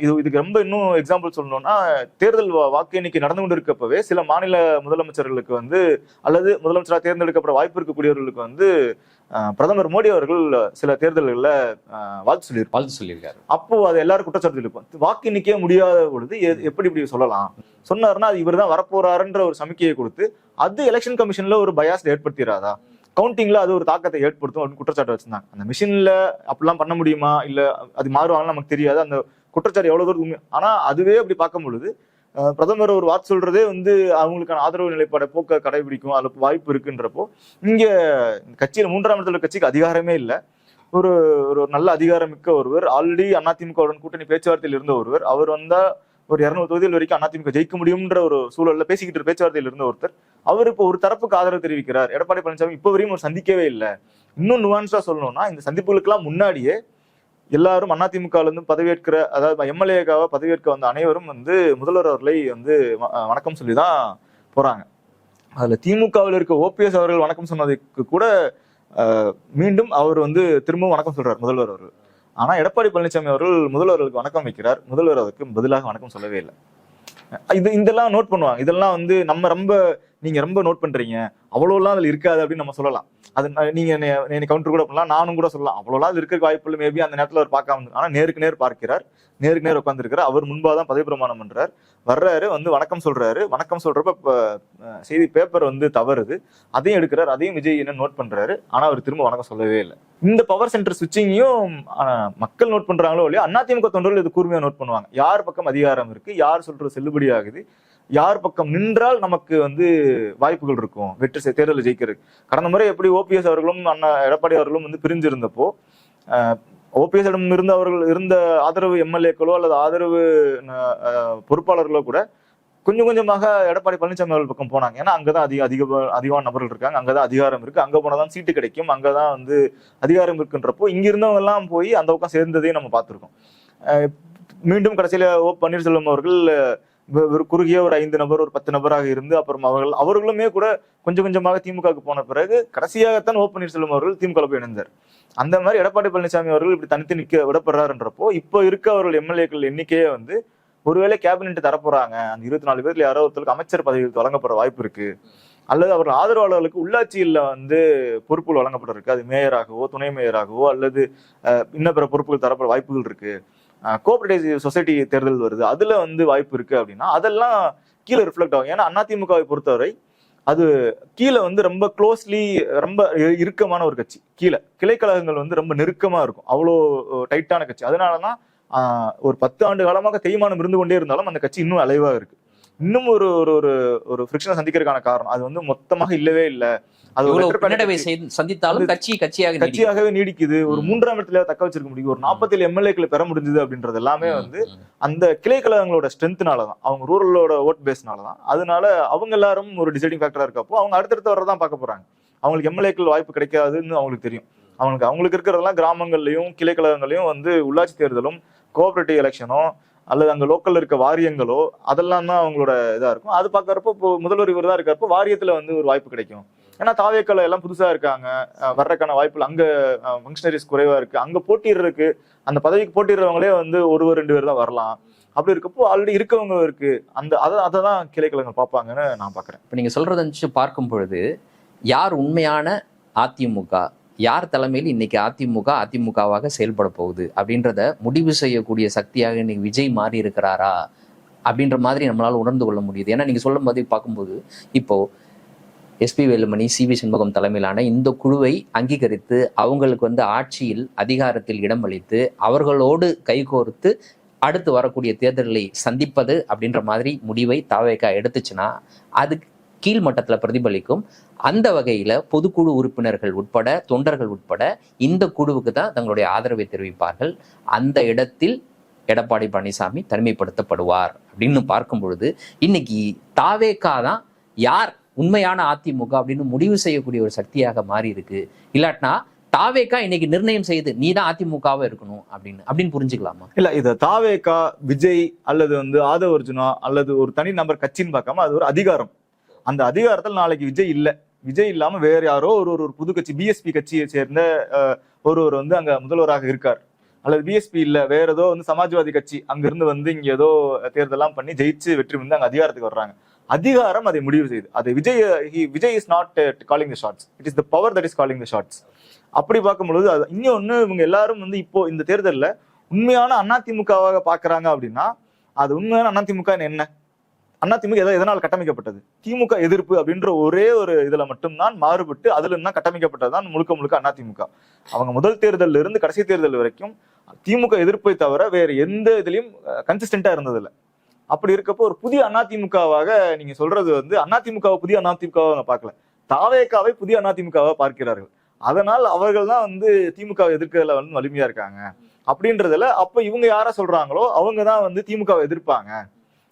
இதுக்கு ரொம்ப இன்னும் எக்ஸாம்பிள் சொல்லணும்னா, தேர்தல் வாக்கு எண்ணிக்கை நடந்து கொண்டு இருக்கப்பவே சில மாநில முதலமைச்சர்களுக்கு வந்து அல்லது முதலமைச்சராக தேர்ந்தெடுக்கப்பட வாய்ப்பு இருக்கக்கூடியவர்களுக்கு வந்து பிரதமர் மோடி அவர்கள் சில தேர்தல்களில் வாழ்த்து சொல்லியிருக்காரு. அப்போ அது எல்லாரும் குற்றச்சாட்டு இருக்கும். வாக்கு எண்ணிக்கையே முடியாத பொழுது எப்படி இப்படி சொல்லலாம் சொன்னாருன்னா அது இவர் தான் வரப்போறாருன்ற ஒரு சமிக்கையை கொடுத்து அது எலெக்ஷன் கமிஷன்ல ஒரு பயாஸ் ஏற்படுத்திடாதா, கவுண்டிங்ல அது ஒரு தாக்கத்தை ஏற்படுத்தும் அப்படின்னு குற்றச்சாட்டு வச்சிருந்தாங்க. அந்த மிஷின்ல அப்படிலாம் பண்ண முடியுமா, இல்ல அது மாறுவாங்கன்னு நமக்கு தெரியாது. அந்த குற்றச்சாட்டு எவ்வளவு தூரம் உண்மை. ஆனா அதுவே அப்படி பார்க்கும் பொழுது பிரதமர் ஒரு வார்த்தை சொல்றதே வந்து அவங்களுக்கான ஆதரவு நிலைப்பாட போக்க கடைபிடிக்கும், அதுக்கு வாய்ப்பு இருக்குன்றப்போ இங்க கட்சியில 3ஆம் இடத்துல கட்சிக்கு அதிகாரமே இல்லை. ஒரு நல்ல அதிகாரம் மிக்க ஒருவர், ஆல்ரெடி அதிமுகவுடன் கூட்டணி பேச்சுவார்த்தையில் இருந்த ஒருவர், அவர் வந்தா ஒரு 200 தொகுதிகள் வரைக்கும் அதிமுக ஜெயிக்க முடியும்ன்ற ஒரு சூழல்ல பேசிக்கிட்டு பேச்சுவார்த்தையில் இருந்த ஒருத்தர் அவர் இப்போ ஒரு தரப்புக்கு ஆதரவு தெரிவிக்கிறார். எடப்பாடி பழனிசாமி இப்போ வரையும் ஒரு சந்திக்கவே இல்லை. இன்னும் நுவான்ஸா சொல்லணும்னா இந்த சந்திப்புகளுக்கெல்லாம் முன்னாடியே எல்லாரும் அதிமுகல இருந்து பதவியேற்கிற, அதாவது எம்எல்ஏக்காக பதவியேற்க வந்த அனைவரும் வந்து முதல்வர் அவர்களை வந்து வணக்கம் சொல்லிதான் போறாங்க. அதுல திமுகவில் இருக்க ஓபிஎஸ் அவர்கள் வணக்கம் சொன்னதுக்கு கூட மீண்டும் அவர் வந்து திரும்பவும் வணக்கம் சொல்றார் முதல்வர் அவர்கள். ஆனா எடப்பாடி பழனிசாமி அவர்கள் முதல்வர்களுக்கு வணக்கம் வைக்கிறார், முதல்வர் அதுக்கு பதிலாக வணக்கம் சொல்லவே இல்லை. இதெல்லாம் நோட் பண்ணுவாங்க. இதெல்லாம் வந்து நீங்க ரொம்ப நோட் பண்றீங்க, அவ்வளவுலாம் அதுல இருக்காது அப்படின்னு நம்ம சொல்லலாம். அது நீங்க கவுண்டர் கூட பண்ணலாம், நானும் கூட சொல்லலாம். அவ்வளவுலாம் அது இருக்க வாய்ப்பு இல்லை. மேபி அந்த நேரத்துல அவர் பார்க்காம, ஆனா நேருக்கு நேர் பார்க்கிறார், நேருக்கு நேர் உட்காந்துருக்கிறார். அவர் முன்பாதான் பதவி பிரமாணம் பண்றாரு, வர்றாரு, வந்து வணக்கம் சொல்றாரு. வணக்கம் சொல்றப்ப செய்தி பேப்பர் வந்து தவறுது, அதையும் எடுக்கிறார், அதையும் விஜய் என்ன நோட் பண்றாரு. ஆனா அவர் திரும்ப வணக்கம் சொல்லவே இல்லை. இந்த பவர் சென்டர் சுவிட்சிங்கையும் மக்கள் நோட் பண்றாங்களோ இல்லையா, அதிமுக தொண்டர்கள் இது கூர்மையா நோட் பண்ணுவாங்க. யார் பக்கம் அதிகாரம் இருக்கு, யார் சொல்றது செல்லுபடி ஆகுது, யார் பக்கம் நின்றால் நமக்கு வந்து வாய்ப்புகள் இருக்கும் வெற்றி தேர்தலில் ஜெயிக்கிறது. கடந்த முறை எப்படி ஓபிஎஸ் அவர்களும் எடப்பாடி அவர்களும் வந்து பிரிஞ்சிருந்தப்போ ஓபிஎஸ் இடம் இருந்த ஆதரவு எம்எல்ஏக்களோ அல்லது ஆதரவு பொறுப்பாளர்களோ கூட கொஞ்சம் கொஞ்சமாக எடப்பாடி பழனிசாமி அவர்கள் பக்கம் போனாங்க. ஏன்னா அங்கதான் அதிகமான நபர்கள் இருக்காங்க, அங்கதான் அதிகாரம் இருக்கு, அங்க போனதான் சீட்டு கிடைக்கும், அங்கதான் வந்து அதிகாரம் இருக்குன்றப்போ இங்க இருந்தவங்க எல்லாம் போய் அந்த பக்கம் சேர்ந்ததையும் நம்ம பார்த்திருக்கோம். மீண்டும் கடைசியில பன்னீர்செல்வம் அவர்கள் ஒரு குறுகிய ஒரு 5 நபர் ஒரு 10 நபராக இருந்து அப்புறம் அவர்களுமே கூட கொஞ்சம் கொஞ்சமாக திமுகவுக்கு போன பிறகு கடைசியாகத்தான் பன்னீர்செல்வம் அவர்கள் திமுக போய் இணைந்தார். அந்த மாதிரி எடப்பாடி பழனிசாமி அவர்கள் இப்படி தனித்து நிக்க விடப்படுறாருன்றப்போ இப்போ இருக்க அவர்கள் எம்எல்ஏக்கள் எண்ணிக்கையே வந்து ஒருவேளை கேபினெட் தரப்போறாங்க, அந்த 24 பேர்ல யாரோ ஒருத்தருக்கு அமைச்சர் பதவி வழங்கப்படுற வாய்ப்பு இருக்கு, அல்லது அவர்கள் ஆதரவாளர்களுக்கு உள்ளாட்சியில் வந்து பொறுப்புகள் வழங்கப்பட்டிருக்கு, அது மேயராகவோ துணை மேயராகவோ அல்லது இன்னும் பிற பொறுப்புகள் தரப்பட வாய்ப்புகள் இருக்கு, கோஆபரேட்டிவ் சொசைட்டி தேர்தல் வருது அதுல வந்து வாய்ப்பு இருக்கு அப்படின்னா அதெல்லாம் கீழே ரிஃப்ளெக்ட் ஆகும். ஏன்னா அதிமுகவை பொறுத்தவரை அது கீழே வந்து ரொம்ப க்ளோஸ்லி ரொம்ப இறுக்கமான ஒரு கட்சி, கீழே கிளைக்கழகங்கள் வந்து ரொம்ப நெருக்கமா இருக்கும், அவ்வளோ டைட்டான கட்சி. அதனாலதான் ஒரு 10 ஆண்டு காலமாக தேய்மானம் இருந்து கொண்டே இருந்தாலும் அந்த கட்சி இன்னும் அலைவா இருக்கு. இன்னும் ஒரு ஒரு ஒரு ஃபிரிக்ஷனை சந்திக்கிறதுக்கான காரணம் அது வந்து மொத்தமாக இல்லவே இல்லை, அது சந்தித்தாலும் கட்சியாகவே நீடிக்குது. ஒரு 3ஆம் இடத்துல தக்க வச்சிருக்க முடியும், ஒரு 47 எம்எல்ஏக்களை பெற முடிஞ்சது அப்படின்றது எல்லாமே வந்து அந்த கிளை கழகங்களோட ஸ்ட்ரென்த்னாலதான், அவங்க ரூரலோட ஓட் பேஸ்னாலதான். அதனால அவங்க எல்லாரும் ஒரு டிசைடிங் ஃபேக்டரா இருக்கப்போ அவங்க அடுத்தடுத்த வரதான் பார்க்க போறாங்க. அவங்களுக்கு எம்எல்ஏக்கள் வாய்ப்பு கிடைக்காதுன்னு அவங்களுக்கு தெரியும். அவங்களுக்கு இருக்கிறதெல்லாம் கிராமங்கள்லயும் கிளை கழகங்களையும் வந்து உள்ளாட்சி தேர்தலும் கோஆபரேட்டிவ் எலெக்ஷனோ அல்லது அங்க லோக்கல்ல இருக்க வாரியங்களோ அதெல்லாம் தான் அவங்களோட இதா இருக்கும். அது பாக்குறப்போ இப்போ முதல்வர் இவர் தான் இருக்கப்போ வாரியத்துல வந்து ஒரு வாய்ப்பு கிடைக்கும். ஏன்னா தாவேக்கள் எல்லாம் புதுசா இருக்காங்க, வர்றதுக்கான வாய்ப்புல அங்க ஃபங்க்ஷனரிஸ் குறைவா இருக்கு, அங்க போட்டிடுறதுக்கு அந்த பதவிக்கு போட்டிடுறவங்களே வந்து 1-2 பேர் தான் வரலாம். அப்படி இருக்கப்போ ஆல்ரெடி இருக்கவங்க இருக்கு, அந்த அதை தான் கிளைக்கழகங்கள் பார்ப்பாங்கன்னு நான் பாக்குறேன். இப்ப நீங்க சொல்றத பார்க்கும் பொழுது யார் உண்மையான அதிமுக, யார் தலைமையில் இன்னைக்கு அதிமுகவாக செயல்பட போகுது அப்படின்றத முடிவு செய்யக்கூடிய சக்தியாக இன்னைக்கு விஜய் மாறி இருக்கிறாரா அப்படின்ற மாதிரி நம்மளால உணர்ந்து கொள்ள முடியுது. ஏன்னா நீங்க சொல்லும் போது பார்க்கும்போது இப்போ எஸ்பி வேலுமணி, சிவி சண்முகம் தலைமையிலான இந்த குழுவை அங்கீகரித்து அவங்களுக்கு வந்து ஆட்சியில் அதிகாரத்தில் இடம் அளித்து அவர்களோடு கைகோர்த்து அடுத்து வரக்கூடிய தேர்தல்களை சந்திப்பது அப்படின்ற மாதிரி முடிவை தாவேகா எடுத்துச்சுன்னா அது கீழ்மட்டத்தில் பிரதிபலிக்கும். அந்த வகையில பொதுக்குழு உறுப்பினர்கள் உட்பட தொண்டர்கள் உட்பட இந்த குழுவுக்கு தான் தங்களுடைய ஆதரவை தெரிவிப்பார்கள். அந்த இடத்தில் எடப்பாடி பழனிசாமி தனிமைப்படுத்தப்படுவார் அப்படின்னு பார்க்கும் பொழுது இன்னைக்கு தாவேகா தான் யார் உண்மையான அதிமுக அப்படின்னு முடிவு செய்யக்கூடிய ஒரு சக்தியாக மாறி இருக்கு. இல்லாட்டினா தாவேகா இன்னைக்கு நிர்ணயம் செய்து நீ தான் அதிமுகவா இருக்கணும் அப்படின்னு புரிஞ்சுக்கலாமா? இல்ல, இது தாவேகா விஜய் அல்லது வந்து ஆதவ அர்ஜுனா அல்லது ஒரு தனி நபர் கட்சின்னு பார்க்காம அது ஒரு அதிகாரம். அந்த அதிகாரத்தில் நாளைக்கு விஜய் இல்லாம வேற யாரோ ஒரு புது கட்சி பிஎஸ்பி கட்சியை சேர்ந்த ஒருவர் வந்து அங்க முதல்வராக இருக்கார், அல்லது பிஎஸ்பி இல்ல வேற ஏதோ வந்து சமாஜ்வாதி கட்சி அங்கிருந்து வந்து இங்க ஏதோ தேர்தலாம் பண்ணி ஜெயிச்சு வெற்றி வந்து அங்க அதிகாரத்துக்கு வர்றாங்க. அதிகாரம் அதை முடிவு செய்யுது. அது Vijay is not calling the shots, it is the power that is calling the shots. அப்படி பார்க்கும்பொழுது அது இன்னொன்னு இவங்க எல்லாரும் வந்து இப்போ இந்த தேர்தலில் உண்மையான அதிமுகவாக பாக்குறாங்க அப்படின்னா அது உண்மையான அதிமுக என்ன, அதிமுக எதனால் கட்டமைக்கப்பட்டது, திமுக எதிர்ப்பு அப்படின்ற ஒரே ஒரு இதுல மட்டும்தான் மாறுபட்டு அதுல இருந்தான் கட்டமைக்கப்பட்டதுதான் முழுக்க அதிமுக. அவங்க முதல் தேர்தலில் இருந்து கடைசி தேர்தல் வரைக்கும் திமுக எதிர்ப்பை தவிர வேற எந்த இதுலயும் கன்சிஸ்டன்டா இருந்ததில்லை. அப்படி இருக்கப்போ ஒரு புதிய அதிமுகவாக நீங்க சொல்றது வந்து அதிமுகவை புதிய அதிமுகவாக பார்க்கல, தாவேகாவை புதிய அதிமுகவாக பார்க்கிறார்கள். அதனால் அவர்கள் தான் வந்து திமுகவை எதிர்க்கிறதுல வந்து வலிமையா இருக்காங்க அப்படின்றதுல அப்ப இவங்க யார சொல்றாங்களோ அவங்க தான் வந்து திமுகவை எதிர்ப்பாங்க.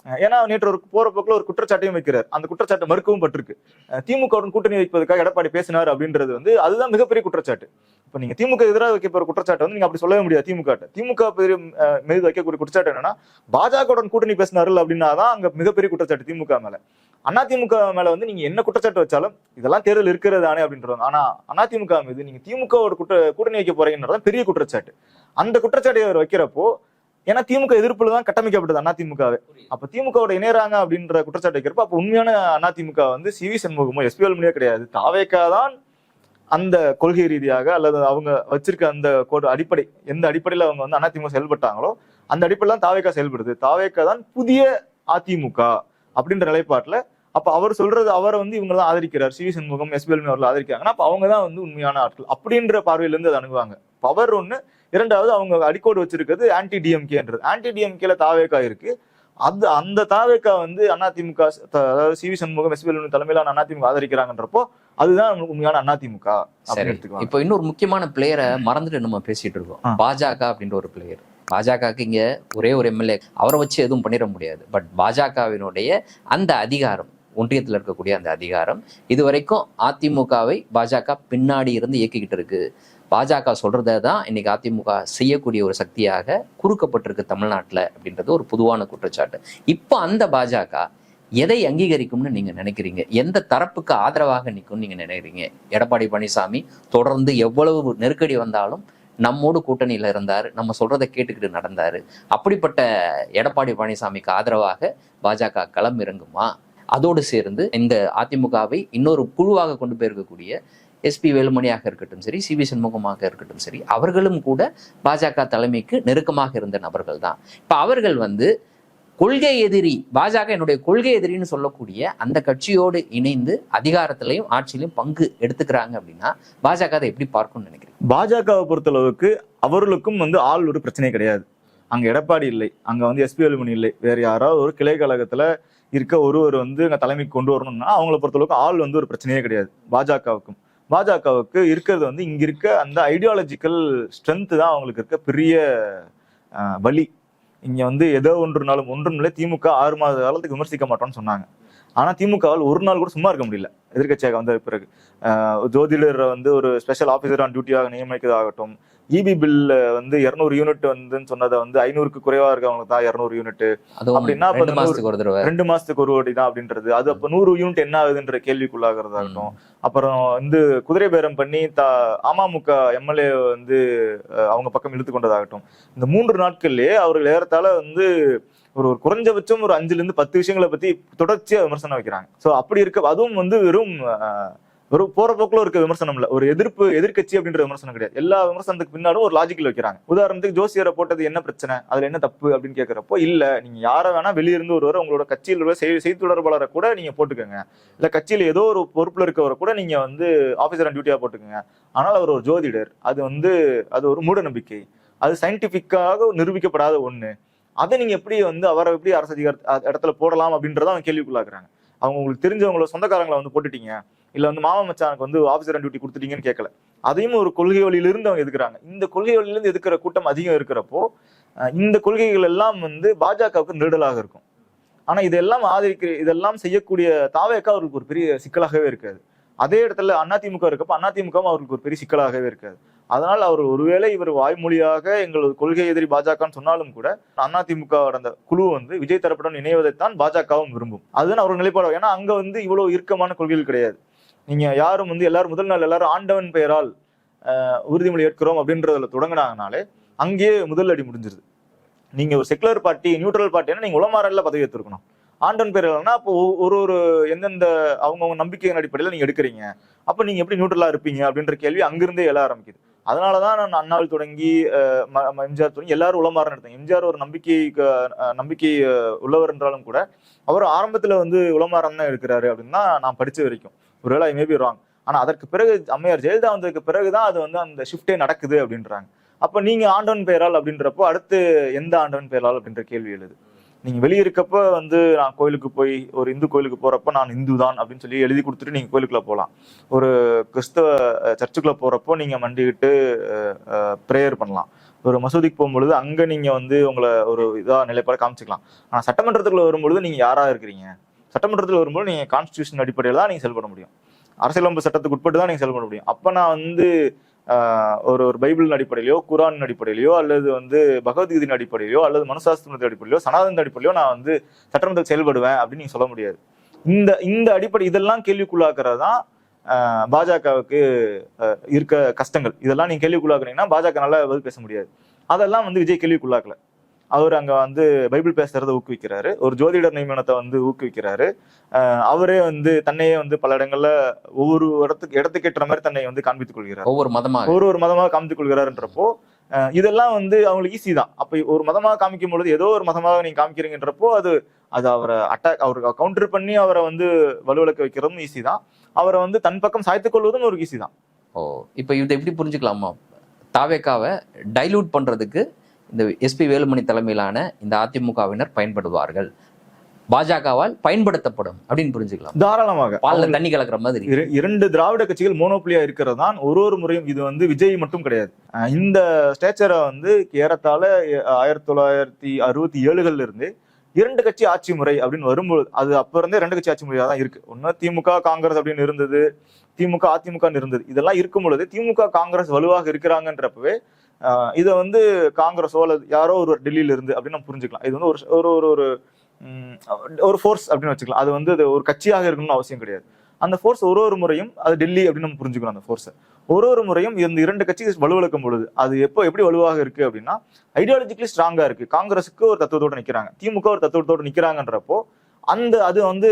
ஏன்னா நேற்று ஒரு போற போக்குல ஒரு குற்றச்சாட்டையும் வைக்கிறார், அந்த குற்றச்சாட்டை மறுக்கவும் பட்டிருக்கு. திமுகவுடன் கூட்டணி வைப்பதற்காக எடப்பாடி பேசினார் அப்படின்றது வந்து அதுதான் மிகப்பெரிய குற்றச்சாட்டு. இப்ப நீங்க திமுக எதிராக வைக்க போற குற்றச்சாட்டு வந்து நீங்க அப்படி சொல்லவே முடியாது. திமுக மீது வைக்கக்கூடிய குற்றச்சாட்டு என்னன்னா பாஜகவுடன் கூட்டணி பேசினார்கள் அப்படின்னாதான் அங்க மிகப்பெரிய குற்றச்சாட்டு திமுக மேல. அதிமுக மேல வந்து நீங்க என்ன குற்றச்சாட்டு வச்சாலும் இதெல்லாம் தேர்தல் இருக்கிறது தானே அப்படின்றாங்க. ஆனா அதிமுக மீது நீங்க திமுகவோட கூட்டணி வைக்க போறீங்கன்றதான் பெரிய குற்றச்சாட்டு. அந்த குற்றச்சாட்டை அவர் வைக்கிறப்போ ஏன்னா திமுக எதிர்ப்புல தான் கட்டமைக்கப்பட்டது அதிமுகவே. அப்ப திமுகவோட இணையறாங்க அப்படின்ற குற்றச்சாட்டு வைக்கிறப்ப அப்ப உண்மையான அதிமுக வந்து சிவி சண்முகமோ எஸ்பி வேலுமணியோ கிடையாது, தாவேகா தான் அந்த கொள்கை ரீதியாக அல்லது அவங்க வச்சிருக்க அந்த அடிப்படை எந்த அடிப்படையில அவங்க வந்து அதிமுக செயல்பட்டாங்களோ அந்த அடிப்படையில தான் தாவேகா செயல்படுது. தாவேகா தான் புதிய அதிமுக அப்படின்ற நிலைப்பாட்டுல அப்ப அவர் சொல்றது அவரை வந்து இவங்க தான் ஆதரிக்கிறார், சிவி சண்முகம் எஸ்பி வேலுமணி அவர்கள் ஆதரிக்கிறாங்கன்னா அப்ப அவங்க தான் வந்து உண்மையான ஆட்கள் அப்படின்ற பார்வையில இருந்து அதை அணுகுவாங்க. பவர் ஒண்ணு, இரண்டாவது அவங்க அடிக்கோடு வச்சிருக்கிறது ஆன்டி டிஎம்கேன்றது. ஆன்டி டிஎம்கேல தாவேகா இருக்கு. அந்த தாவேகா வந்து அதிமுக அதாவது சிவி சண்முகம் எஸ்பி வேலுமணி தலைமையிலான அதிமுக ஆதரிக்கிறாங்கன்றப்போ அதுதான் உண்மையான அதிமுக. இப்போ இன்னொரு முக்கியமான பிளேயரை மறந்துட்டு நம்ம பேசிட்டு இருக்கோம், பாஜக அப்படின்ற ஒரு பிளேயர். பாஜகவுக்கு இங்க ஒரே ஒரு எம்எல்ஏ, அவரை வச்சு எதுவும் பண்ணிட முடியாது. பட் பாஜகவினுடைய அந்த அதிகாரம், ஒன்றியத்தில் இருக்கக்கூடிய அந்த அதிகாரம் இதுவரைக்கும் அதிமுகவை பாஜக பின்னாடி இருந்து இயக்கிக்கிட்டு இருக்கு. பாஜக சொல்றதை தான் இன்னைக்கு அதிமுக செய்யக்கூடிய ஒரு சக்தியாக குறுக்கப்பட்டிருக்கு தமிழ்நாட்டில் அப்படின்றது ஒரு பொதுவான குற்றச்சாட்டு. இப்போ அந்த பாஜக எதை அங்கீகரிக்கும்னு நீங்க நினைக்கிறீங்க? எந்த தரப்புக்கு ஆதரவாக நிற்கும்னு நீங்க நினைக்கிறீங்க? எடப்பாடி பழனிசாமி தொடர்ந்து எவ்வளவு நெருக்கடி வந்தாலும் நம்மோடு கூட்டணியில இருந்தாரு, நம்ம சொல்றதை கேட்டுக்கிட்டு நடந்தாரு. அப்படிப்பட்ட எடப்பாடி பழனிசாமிக்கு ஆதரவாக பாஜக களம் இறங்குமா? அதோடு சேர்ந்து இந்த அதிமுகவை இன்னொரு குழுவாக கொண்டு போயிருக்கக்கூடிய எஸ்பி வேலுமணியாக இருக்கட்டும் சரி, சிவி சண்முகமாக இருக்கட்டும் சரி, அவர்களும் கூட பாஜக தலைமைக்கு நெருக்கமாக இருந்த நபர்கள் தான். இப்ப அவர்கள் கொள்கை எதிரி, பாஜக என்னுடைய கொள்கை எதிரின்னு சொல்லக்கூடிய அந்த கட்சியோடு இணைந்து அதிகாரத்திலையும் ஆட்சியிலையும் பங்கு எடுத்துக்கிறாங்க அப்படின்னா பாஜக அதை எப்படி பார்க்கும்னு நினைக்கிறேன்? பாஜகவை பொறுத்தளவுக்கு அவர்களுக்கும் ஆள் ஒரு பிரச்சனை கிடையாது. அங்க எடப்பாடி இல்லை, அங்க எஸ்பி வேலுமணி இல்லை, வேற யாராவது ஒரு கிளை கழகத்துல இருக்க ஒருவர் அங்க தலைமைக்கு கொண்டு வரணும்னா அவங்கள பொறுத்தளவுக்கு ஆள் ஒரு பிரச்சனையே கிடையாது. பாஜகவுக்கு இருக்கிறது இங்க இருக்க அந்த ஐடியாலஜிக்கல் ஸ்ட்ரென்த் தான் அவங்களுக்கு இருக்க பெரிய வலி. இங்க ஏதோ ஒன்றும் இல்லை, திமுக 6 மாத காலத்துக்கு விமர்சிக்க மாட்டோம்னு சொன்னாங்க. ஆனா திமுகவால் ஒரு நாள் கூட சும்மா இருக்க முடியல. எதிர்கட்சியாக வந்த பிறகு ஜோதிடர் ஒரு ஸ்பெஷல் ஆபீசர் ஆன் டியூட்டியாக நியமிக்கிறதாகட்டும், இபி பில் 200 யூனிட் சொன்னதை 500க்கு குறைவா இருக்கவங்களுக்கு தான் 200 யூனிட் அப்படின்னா 2 மாசத்துக்கு ஒரு வாட்டி தான் அப்படின்றது. அது அப்ப 100 யூனிட் என்ன ஆகுதுன்ற கேள்விக்குள்ளாகிறதாகட்டும். அப்புறம் குதிரை பேரம் பண்ணி அமமுக எம்எல்ஏ அவங்க பக்கம் இழுத்து கொண்டதாகட்டும். இந்த 3 நாட்கள்லயே அவர்கள் ஏறத்தாழ ஒரு குறைஞ்சபட்சம் ஒரு 5ல இருந்து 10 விஷயங்களை பத்தி தொடர்ச்சியா விமர்சனம் வைக்கிறாங்க. சோ அப்படி இருக்க அதுவும் வெறும் போற போக்குல இருக்க விமர்சனம் இல்ல, ஒரு எதிர்க்கட்சி அப்படின்ற விமர்சனம் கிடையாது. எல்லா விமர்சனத்துக்கு பின்னாலும் ஒரு லாஜிக்கல் வைக்கிறாங்க. உதாரணத்துக்கு ஜோசியரை போட்டது என்ன பிரச்சனை, அதுல என்ன தப்பு அப்படின்னு கேட்கிறப்போ, இல்ல நீங்க யார வேணா வெளியிருந்து ஒருவரை உங்களோட கட்சியில் உள்ள செய்தி தொடர்பாளரை கூட நீங்க போட்டுக்கோங்க, இல்ல கட்சியில ஏதோ ஒரு பொறுப்புல இருக்கவரை கூட நீங்க ஆபீசர் ஆன் டியூட்டியா போட்டுக்கோங்க. ஆனால் அவர் ஒரு ஜோதிடர், அது ஒரு மூட நம்பிக்கை, அது சயின்டிபிக்காக நிரூபிக்கப்படாத ஒண்ணு. அதை நீங்க எப்படி அவரை எப்படி அரசு அதிகார இடத்துல போடலாம் அப்படின்றத அவங்க கேள்விக்குள்ளாக்குறாங்க. அவங்க உங்களுக்கு தெரிஞ்சவங்கள சொந்தக்காரங்களை போட்டுட்டீங்க, இல்ல மாமா மச்சானுக்கு ஆபீசர் டியூட்டி கொடுத்துட்டீங்கன்னு கேட்கல. அதையும் ஒரு கொள்கை வழியிலிருந்து அவங்க எதுக்குறாங்க. இந்த கொள்கை வழியிலிருந்து எதுக்குற கூட்டம் அதிகம் இருக்கிறப்போ இந்த கொள்கைகள் எல்லாம் பாஜகவுக்கு நெருடலாக இருக்கும். ஆனா இதெல்லாம் இதெல்லாம் செய்யக்கூடிய தாவேக்கா அவருக்கு ஒரு பெரிய சிக்கலாகவே இருக்காது. அதே இடத்துல அதிமுக இருக்கப்போ அதிமுகவும் அவருக்கு ஒரு பெரிய சிக்கலாகவே இருக்காது. அதனால் அவர் ஒருவேளை இவர் வாய்மொழியாக எங்களது கொள்கை எதிரி பாஜகன்னு சொன்னாலும் கூட அதிமுக அந்த குழு விஜய் தரப்புடன் இணைவதைத்தான் பாஜகவும் விரும்பும். அதுதான் அவர்கள் நிலைப்பாடு. ஏன்னா அங்க இவ்வளவு இறுக்கமான கொள்கைகள் கிடையாது. நீங்க யாரும் எல்லாரும் முதல் நாள் எல்லாரும் ஆண்டவன் பெயரால் உறுதிமொழி ஏற்கிறோம் அப்படின்றதுல தொடங்கினாங்கனாலே அங்கேயே முதல் அடி முடிஞ்சிருது. நீங்க ஒரு செக்குலர் பார்ட்டி, நியூட்ரல் பார்ட்டினா நீங்க உளமாறல பதவி ஏற்றிருக்கணும். ஆண்டன் பேரல்னா அப்போ ஒரு எந்தெந்த அவங்கவுங்க நம்பிக்கையின் அடிப்படையில் நீங்க எடுக்கிறீங்க, அப்ப நீங்க எப்படி நியூட்ரலா இருப்பீங்க அப்படின்ற கேள்வி அங்கிருந்தே எழ ஆரம்பிக்குது. அதனாலதான் நான் அண்ணாவில் தொடங்கி எம்ஜிஆர் தொடங்கி எல்லாரும் உளமாறன்னு எடுத்தேன். எம்ஜிஆர் ஒரு நம்பிக்கை உள்ளவர் என்றாலும் கூட அவர் ஆரம்பத்துல உளமாறன் தான் எடுக்கிறாரு அப்படின்னு தான் நான் படிச்ச வரைக்கும். ஒருவேளை ஐ மேபி ராங். ஆனா அதற்கு பிறகு அம்மையார் ஜெயலலிதா வந்ததுக்கு பிறகுதான் அது அந்த ஷிஃப்டே நடக்குது அப்படின்றாங்க. அப்ப நீங்க ஆண்டவன் பெயரால் அப்படின்றப்போ அடுத்து எந்த ஆண்டவன் பெயரால் அப்படின்ற கேள்வி எழுது. நீங்க வெளியிருக்கப்ப நான் கோயிலுக்கு போய் ஒரு இந்து கோயிலுக்கு போறப்ப நான் இந்து தான் அப்படின்னு சொல்லி எழுதி கொடுத்துட்டு நீங்க கோயிலுக்குள்ள போகலாம். ஒரு கிறிஸ்தவ சர்ச்சுக்குள்ள போறப்போ நீங்க மண்டிக்கிட்டு பிரேயர் பண்ணலாம். ஒரு மசூதிக்கு போகும்பொழுது அங்க நீங்க உங்களை ஒரு இதா நிலைப்பாடு காமிச்சுக்கலாம். ஆனா சட்டமன்றத்துக்குள்ள வரும்பொழுது நீங்க யாரா இருக்கிறீங்க, சட்டமன்றத்தில் வரும்போது நீங்க கான்ஸ்டிடியூஷன் அடிப்படையில் தான் நீங்க செயல்பட முடியும், அரசியலமைப்பு சட்டத்துக்கு உட்பட்டு தான் நீங்க செயல்பட முடியும். அப்ப நான் ஒரு பைபிள் அடிப்படையிலையோ குரான் அடிப்படையிலையோ அல்லது பகவத்கீதையின் அடிப்படையிலையோ அல்லது மனுசாஸ்திரத்தின் அடிப்படையிலோ சனாதன அடிப்படையிலோ நான் சட்டமன்றத்தில் செயல்படுவேன் அப்படின்னு நீங்க சொல்ல முடியாது. இந்த அடிப்படை இதெல்லாம் கேள்விக்குள்ளாக்குறது தான் பாஜகவுக்கு இருக்க கஷ்டங்கள். இதெல்லாம் நீங்க கேள்விக்குள்ளாக்குனீங்கன்னா பாஜக நல்லா பேச முடியாது. அதெல்லாம் விஜய் கேள்விக்குள்ளாக்கல. அவர் அங்க பைபிள் பேசுறதை ஊக்குவிக்கிறாரு, ஒரு ஜோதிடர் நியமனத்தை ஊக்குவிக்கிறாரு. அவரே தன்னையே பல இடங்கள்ல ஒவ்வொரு இடத்துக்கு ஏற்ற மாதிரி தன்னை காண்பித்துக் கொள்கிறார். ஒவ்வொரு மதமாக காமித்துக் கொள்கிறாருன்றப்போ இதெல்லாம் அவங்களுக்கு ஈஸி தான். அப்ப ஒரு மதமாக காமிக்கும் பொழுது ஏதோ ஒரு மதமாக நீங்க காமிக்கிறீங்கன்றப்போ அது அவரை அவருக்கு கவுண்டர் பண்ணி அவரை வலுவிழக்க வைக்கிறதும் ஈஸி தான். அவரை தன் பக்கம் சாய்த்துக் கொள்வதும் ஒரு ஈஸி தான். இப்ப இதை எப்படி புரிஞ்சுக்கலாமா? தாவேக்காவை டைலூட் பண்றதுக்கு இந்த எஸ்பி வேலுமணி தலைமையிலான இந்த அதிமுகவினர் பயன்படுவார்கள். பாஜகவால் பயன்படுத்தப்படும் அப்படின்னு புரிஞ்சுக்கலாம். தாராளமாக பால்ல தண்ணி கலக்கிற மாதிரி. இரண்டு திராவிட கட்சிகள் மோனோபிளியா இருக்கிறது தான் ஒரு முறையும். இது வந்து விஜய் மட்டும் கிடையாது. இந்த ஸ்டேச்சரை வந்து ஏறத்தாழ 1967 இருந்து இரண்டு கட்சி ஆட்சி முறை அப்படின்னு வரும்போது, அது அப்ப இருந்தே ரெண்டு கட்சி ஆட்சி முறையா தான் இருக்கு. ஒன்னு திமுக காங்கிரஸ் அப்படின்னு இருந்தது, திமுக அதிமுக இருந்தது. இதெல்லாம் இருக்கும் பொழுது திமுக காங்கிரஸ் வலுவாக இருக்கிறாங்கன்றப்பவே இதை வந்து காங்கிரஸோ அல்லது யாரோ ஒரு டெல்லியில இருந்து அப்படின்னு நம்ம புரிஞ்சுக்கலாம். இது வந்து ஒரு ஒரு ஒரு ஒரு ஃபோர்ஸ் அப்படின்னு வச்சுக்கலாம். அது வந்து ஒரு கட்சியாக இருக்கணும்னு அவசியம் கிடையாது. அந்த ஃபோர்ஸ் ஒரு முறையும் அது டெல்லி அப்படின்னு நம்ம புரிஞ்சுக்கணும். அந்த ஃபோர்ஸ் ஒரு முறையும் இந்த இரண்டு கட்சி வலுவிழக்கும் பொழுது அது எப்படி வலுவாக இருக்கு அப்படின்னா, ஐடியாலஜிக்கலி ஸ்ட்ராங்கா இருக்கு. காங்கிரஸுக்கு ஒரு தத்துவத்தோடு நிக்கிறாங்க, திமுக ஒரு தத்துவத்தோடு நிக்கிறாங்கன்றப்போ அது வந்து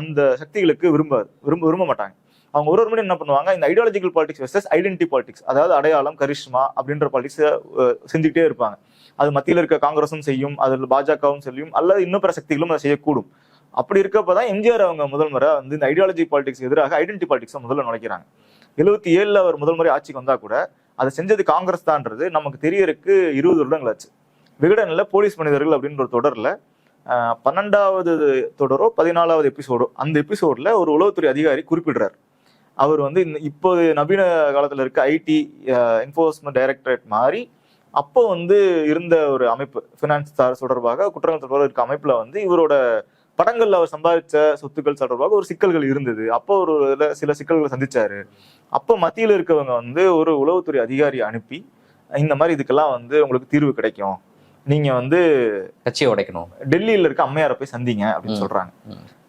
அந்த சக்திகளுக்கு விரும்ப மாட்டாங்க. அவங்க ஒரு முறை என்ன பண்ணுவாங்க, இந்த ideological politics versus identity politics, அதாவது அடையாளம் கரிஷ்மா அப்படின்ற பாலிடிக்ஸ் செஞ்சுக்கிட்டே இருப்பாங்க. அது மத்தியில் இருக்க காங்கிரஸும் செய்யும், அதில் பாஜகவும் செய்யும், அல்லது இன்னும் பிற சக்திகளும் அதை செய்யக்கூடும். அப்படி இருக்கப்பதான் எம்ஜிஆர் அவங்க முதல் முறை வந்து இந்த ஐடியாலஜி பாலிடிக்ஸ் எதிராக ஐடென்டிட்டி பாலிடிக்ஸ் முதல்ல நுழைக்கிறாங்க. 77 அவர் முதல் முறை ஆட்சிக்கு வந்தா கூட அதை செஞ்சது காங்கிரஸ் தான்ன்றது நமக்கு தெரியறதுக்கு 20 வருடங்கள் ஆச்சு. விகடன்ல போலீஸ் மனிதர்கள் அப்படின்ற ஒரு தொடர்ல 12வது தொடரோ 14வது எபிசோடோ, அந்த எபிசோட்ல ஒரு உளவுத்துறை அதிகாரி குறிப்பிடுறார். அவர் வந்து இப்போது நவீன காலத்துல இருக்க ஐடி என்ஃபோர்ஸ்மெண்ட் டைரக்டரேட் மாதிரி அப்போ வந்து இருந்த ஒரு அமைப்பு, பினான்ஸ் தொடர்பாக குற்றங்கள் தொடர்பாக இருக்க அமைப்புல வந்து இவரோட படங்கள்ல அவர் சம்பாதிச்ச சொத்துக்கள் தொடர்பாக ஒரு சிக்கல்கள் இருந்தது. அப்போ ஒரு சில சிக்கல்களை சந்திச்சாரு. அப்போ மத்தியில் இருக்கவங்க வந்து ஒரு உளவுத்துறை அதிகாரி அனுப்பி, இந்த மாதிரி இதுக்கெல்லாம் வந்து உங்களுக்கு தீர்வு கிடைக்கும், நீங்க வந்து கட்சியை உடைக்கணும், டெல்லியில இருக்க அம்மையாரை போய் சந்திங்க அப்படின்னு சொல்றாங்க.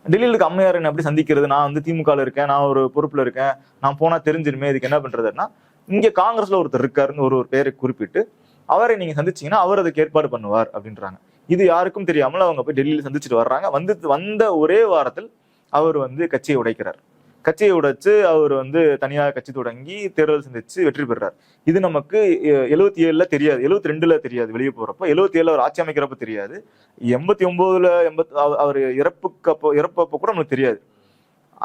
டெல்லியில இருக்க அம்மையார் என்ன எப்படி சந்திக்கிறது, நான் வந்து திமுகல இருக்கேன், நான் ஒரு பொறுப்புல இருக்கேன், நான் போனா தெரிஞ்சிருமே, இதுக்கு என்ன பண்றதுன்னா, இங்க காங்கிரஸ்ல ஒருத்தர் இருக்காருன்னு ஒரு பேரை குறிப்பிட்டு அவரை நீங்க சந்திச்சீங்கன்னா அவர் அதுக்கு ஏற்பாடு பண்ணுவார் அப்படின்றாங்க. இது யாருக்கும் தெரியாமல் அவங்க போய் டெல்லியில சந்திச்சுட்டு வர்றாங்க. வந்த ஒரே வாரத்தில் அவர் வந்து கட்சியை உடைக்கிறார். கட்சியை உடைச்சு அவர் வந்து தனியாக கட்சி தொடங்கி தேர்தல் சந்திச்சு வெற்றி பெறார். இது நமக்கு 77 தெரியாது, 72 தெரியாது, வெளியே போறப்போ 77 அவர் ஆட்சி அமைக்கிறப்ப தெரியாது, 89 அவர் இறப்பப்போ கூட நமக்கு தெரியாது.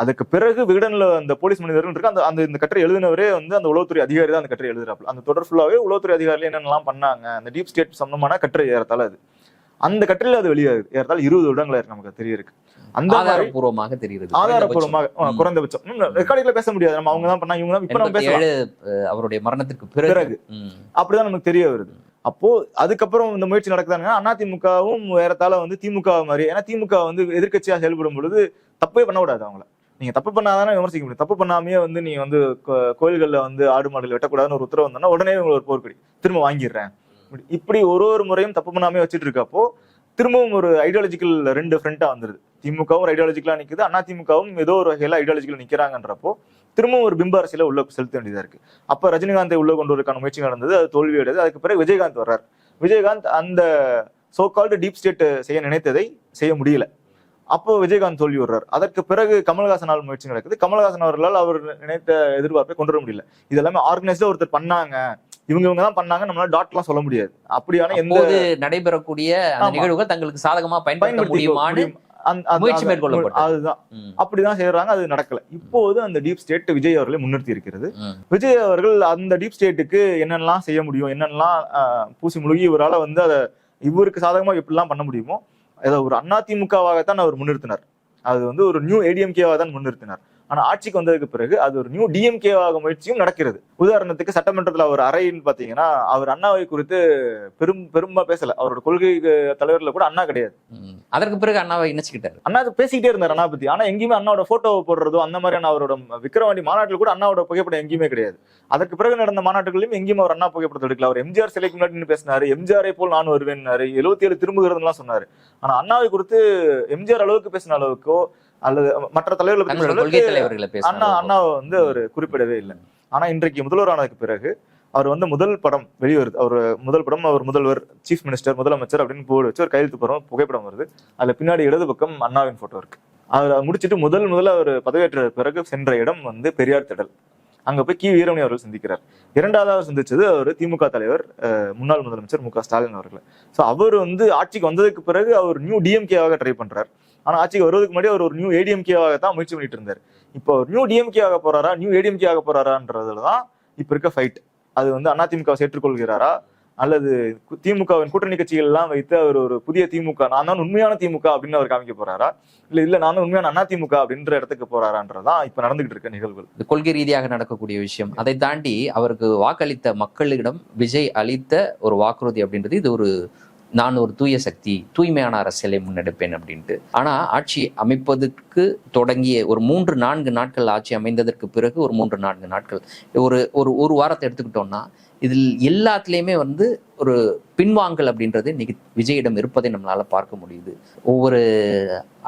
அதுக்கு பிறகு விகடன்ல அந்த போலீஸ் மனிதர்கள் இருக்கு, அந்த இந்த கட்டுரை எழுதினவரே வந்து அந்த உளவுத்துறை அதிகாரி தான் அந்த கட்டுரை எழுதுறாப்புல. அந்த தொடர் ஃபுல்லாவே உளவுத்துறை அதிகாரிகள் என்னென்னலாம் பண்ணாங்க, அந்த டீப் ஸ்டேட் சம்பந்தமான கட்டுரை ஏறத்தால அது அந்த கட்டுரையில அது வெளியாகுது. ஏறத்தால 20 வருடங்களா இருக்கு, நமக்கு தெரியிருக்கு. அந்த ஆதாரப்பூர்வமாக தெரியுது, ஆதாரப்பூர்வமாக குறைந்தபட்சம் ரெக்கார்டிங்ல பேச முடியாது, நம்ம அவங்க தான் பண்ணா இவங்க தான் இப்ப நம்ம பேசலாம். அவருடைய மரணத்திற்கு பிறகு அப்படிதான் நமக்கு தெரிய வருது. அப்போ அதுக்கப்புறம் இந்த முயற்சி நடக்குதாங்க. அதிமுகவும் ஏறத்தால வந்து திமுக மாதிரி, ஏன்னா திமுக வந்து எதிர்கட்சியா செயல்படும் பொழுது தப்பே பண்ண விடாது. அவங்கள நீங்க தப்பு பண்ணாதானே விமர்சிக்க முடியும். தப்பு பண்ணாமையே வந்து நீங்க வந்து கோயில்கள்ல வந்து ஆடு மாடுகள் வெட்டக்கூடாதுன்னு ஒரு உத்தரவு வந்தோம்னா உடனே உங்களுக்கு ஒரு போர்க்கடி திரும்ப வாங்கிடுறேன். இப்படி ஒரு முறையும் தப்பு பண்ணாமே வச்சுட்டு இருக்கப்போ திரும்பவும் ஒரு ஐடியாலஜிக்கல் ரெண்டு ஃப்ரண்டா வந்துருது. திமுகவும் ஐடியாலஜிக்கலா நிக்குது, அதிமுகவும் ஏதோ ஒரு வகையில ஐடியாலஜிக்கல் நிக்கிறாங்கன்றப்போ திரும்பவும் ஒரு பிம்ப அரசியல உள்ள செலுத்த வேண்டியதா இருக்கு. அப்ப ரஜினிகாந்தை உள்ள கொண்டு வரக்கான முயற்சி நடந்தது, அது தோல்வி அடையாது. அதுக்கு பிறகு விஜயகாந்த் வர்றார். விஜயகாந்த் அந்த சோகால்டு டீப் ஸ்டேட் செய்ய நினைத்ததை செய்ய முடியல. அப்போ விஜயகாந்த் தோல்வி வர்றார். அதற்கு பிறகு கமல்ஹாசனால் முயற்சி நடக்குது. கமல்ஹாசன் அவர்களால் அவர் நினைத்த எதிர்பார்ப்பை கொண்டு வர முடியல. இதெல்லாமே ஆர்கனைஸ்டா ஒருத்தர் பண்ணாங்க, இவங்க தான் பண்ணாங்க, நம்மளால டாட்லாம் சொல்ல முடியாது. அப்படியான எந்த நடைபெறக்கூடிய நிகழ்வுகள் தங்களுக்கு சாதகமா பயன்படுத்த முடியுமான்னு முயற்சி மேற்கொள்ளப்பட்டது. அதுதான் அப்படிதான் செய்யறாங்க. அது நடக்கல. இப்போது அந்த டீப் ஸ்டேட் விஜய் அவர்களை முன்னிறுத்தி இருக்கிறது. விஜய் அவர்கள் அந்த டீப் ஸ்டேட்டுக்கு என்னென்னலாம் செய்ய முடியும், என்னென்னலாம் பூசி முழுகி இவரால் வந்து அதை இவருக்கு சாதகமா எப்படிலாம் பண்ண முடியுமோ ஏதோ ஒரு அதிமுகவாகத்தான் அவர் முன்னிறுத்தினார். அது வந்து ஒரு நியூ ஏடிஎம்கேவாக தான் முன்னிறுத்தினார். ஆனா ஆட்சிக்கு வந்ததுக்கு பிறகு அது ஒரு நியூ டிஎம்கேவாக முயற்சியும் நடக்கிறது. உதாரணத்துக்கு சட்டமன்றத்தில் அவர் அறைன்னு பாத்தீங்கன்னா அவர் அண்ணாவை குறித்து பெரும்பா பேசல. அவரோட கொள்கை தலைவர்ல கூட அண்ணா கிடையாது. அதற்கு பிறகு அண்ணாவை இணைச்சுக்கிட்டாரு. அண்ணா பேசிக்கிட்டே இருந்தார் அண்ணா பத்தி. ஆனா எங்கேயுமே அண்ணாவோட போட்டோவை போடுறதோ அந்த மாதிரியான அவரோட விக்கிரவாண்டி மாநாட்டில் கூட அண்ணாவோட புகைப்படம் எங்கேயுமே கிடையாது. அதற்கு பிறகு நடந்த மாநாட்டுகளிலும் எங்கேயும் அவர் அண்ணா புகைப்படத்தை எடுக்கல. அவர் எம்ஜிஆர் சிலைக்கு முன்னாடி பேசினாரு, எம்ஜிஆரை போல் நான் வருவேன்னாரு, 77 திரும்புகிறதுலாம் சொன்னாரு. ஆனா அண்ணாவை குறித்து எம்ஜிஆர் அளவுக்கு பேசின அளவுக்கோ அல்லது மற்ற தலைவர்களை அண்ணாவை வந்து அவர் குறிப்பிடவே இல்லை. ஆனா இன்றைக்கு முதல்வர் ஆனதுக்கு பிறகு அவர் வந்து முதல் படம் வெளிவருது. அவர் முதல் படம் அவர் முதல்வர், சீஃப் மினிஸ்டர், முதலமைச்சர் அப்படின்னு போர்டு வச்சு ஒரு கையெழுத்து போற புகைப்படம் வருது. அதுல பின்னாடி இடது பக்கம் அண்ணாவின் போட்டோ இருக்கு. அவர் முடிச்சுட்டு முதல்ல அவர் பதவியேற்ற பிறகு சென்ற இடம் வந்து பெரியார் திடல். அங்க போய் கி வீரமணி அவர்கள் சந்திக்கிறார். இரண்டாவது சந்திச்சது அவர் திமுக தலைவர் முன்னாள் முதலமைச்சர் மு க ஸ்டாலின் அவர்கள். சோ அவர் வந்து ஆட்சிக்கு வந்ததுக்கு பிறகு அவர் நியூ டிஎம்கேவாக ட்ரை பண்றார். ஆனா ஆட்சிக்கு வருவதற்கு முன்னாடி அவர் ஒரு நியூ ஏடிஎம்கேவாக தான் முயற்சி பண்ணிட்டு இருந்தார். இப்போ நியூ டிஎம்கே ஆக போறாரா, நியூ ஏடிஎம்கே ஆக போறாரான்றதுலதான் இப்ப இருக்க ஃபைட். அது வந்து அதிமுக ஏற்றுக்கொள்கிறாரா, அல்லது திமுகவின் கூட்டணி கட்சிகள் எல்லாம் வைத்து அவர் ஒரு புதிய திமுக, நான் தான் உண்மையான திமுக அப்படின்னு அவர் காமிக்க போறாரா, இல்ல நான் தான் உண்மையான அண்ணா திமுக அப்படின்ற இடத்துக்கு போறாரான்றதான் இப்ப நடந்துகிட்டு இருக்க நிகழ்வுகள். இது கொள்கை ரீதியாக நடக்கக்கூடிய விஷயம். அதை தாண்டி அவருக்கு வாக்களித்த மக்களிடம் விஜய் அளித்த ஒரு வாக்குறுதி அப்படின்றது இது ஒரு நான் ஒரு தூய சக்தி, தூய்மையான அரசியலை முன்னெடுப்பேன் அப்படின்ட்டு. ஆனா ஆட்சி அமைப்பதற்கு தொடங்கிய ஒரு 3-4 நாட்கள், ஆட்சி அமைந்ததற்கு பிறகு ஒரு 3-4 நாட்கள், ஒரு வாரத்தை எடுத்துக்கிட்டோம்னா இதில் எல்லாத்துலேயுமே ஒரு பின்வாங்கல் அப்படின்றது இன்னைக்கு விஜயிடம் இருப்பதை நம்மளால பார்க்க முடியுது. ஒவ்வொரு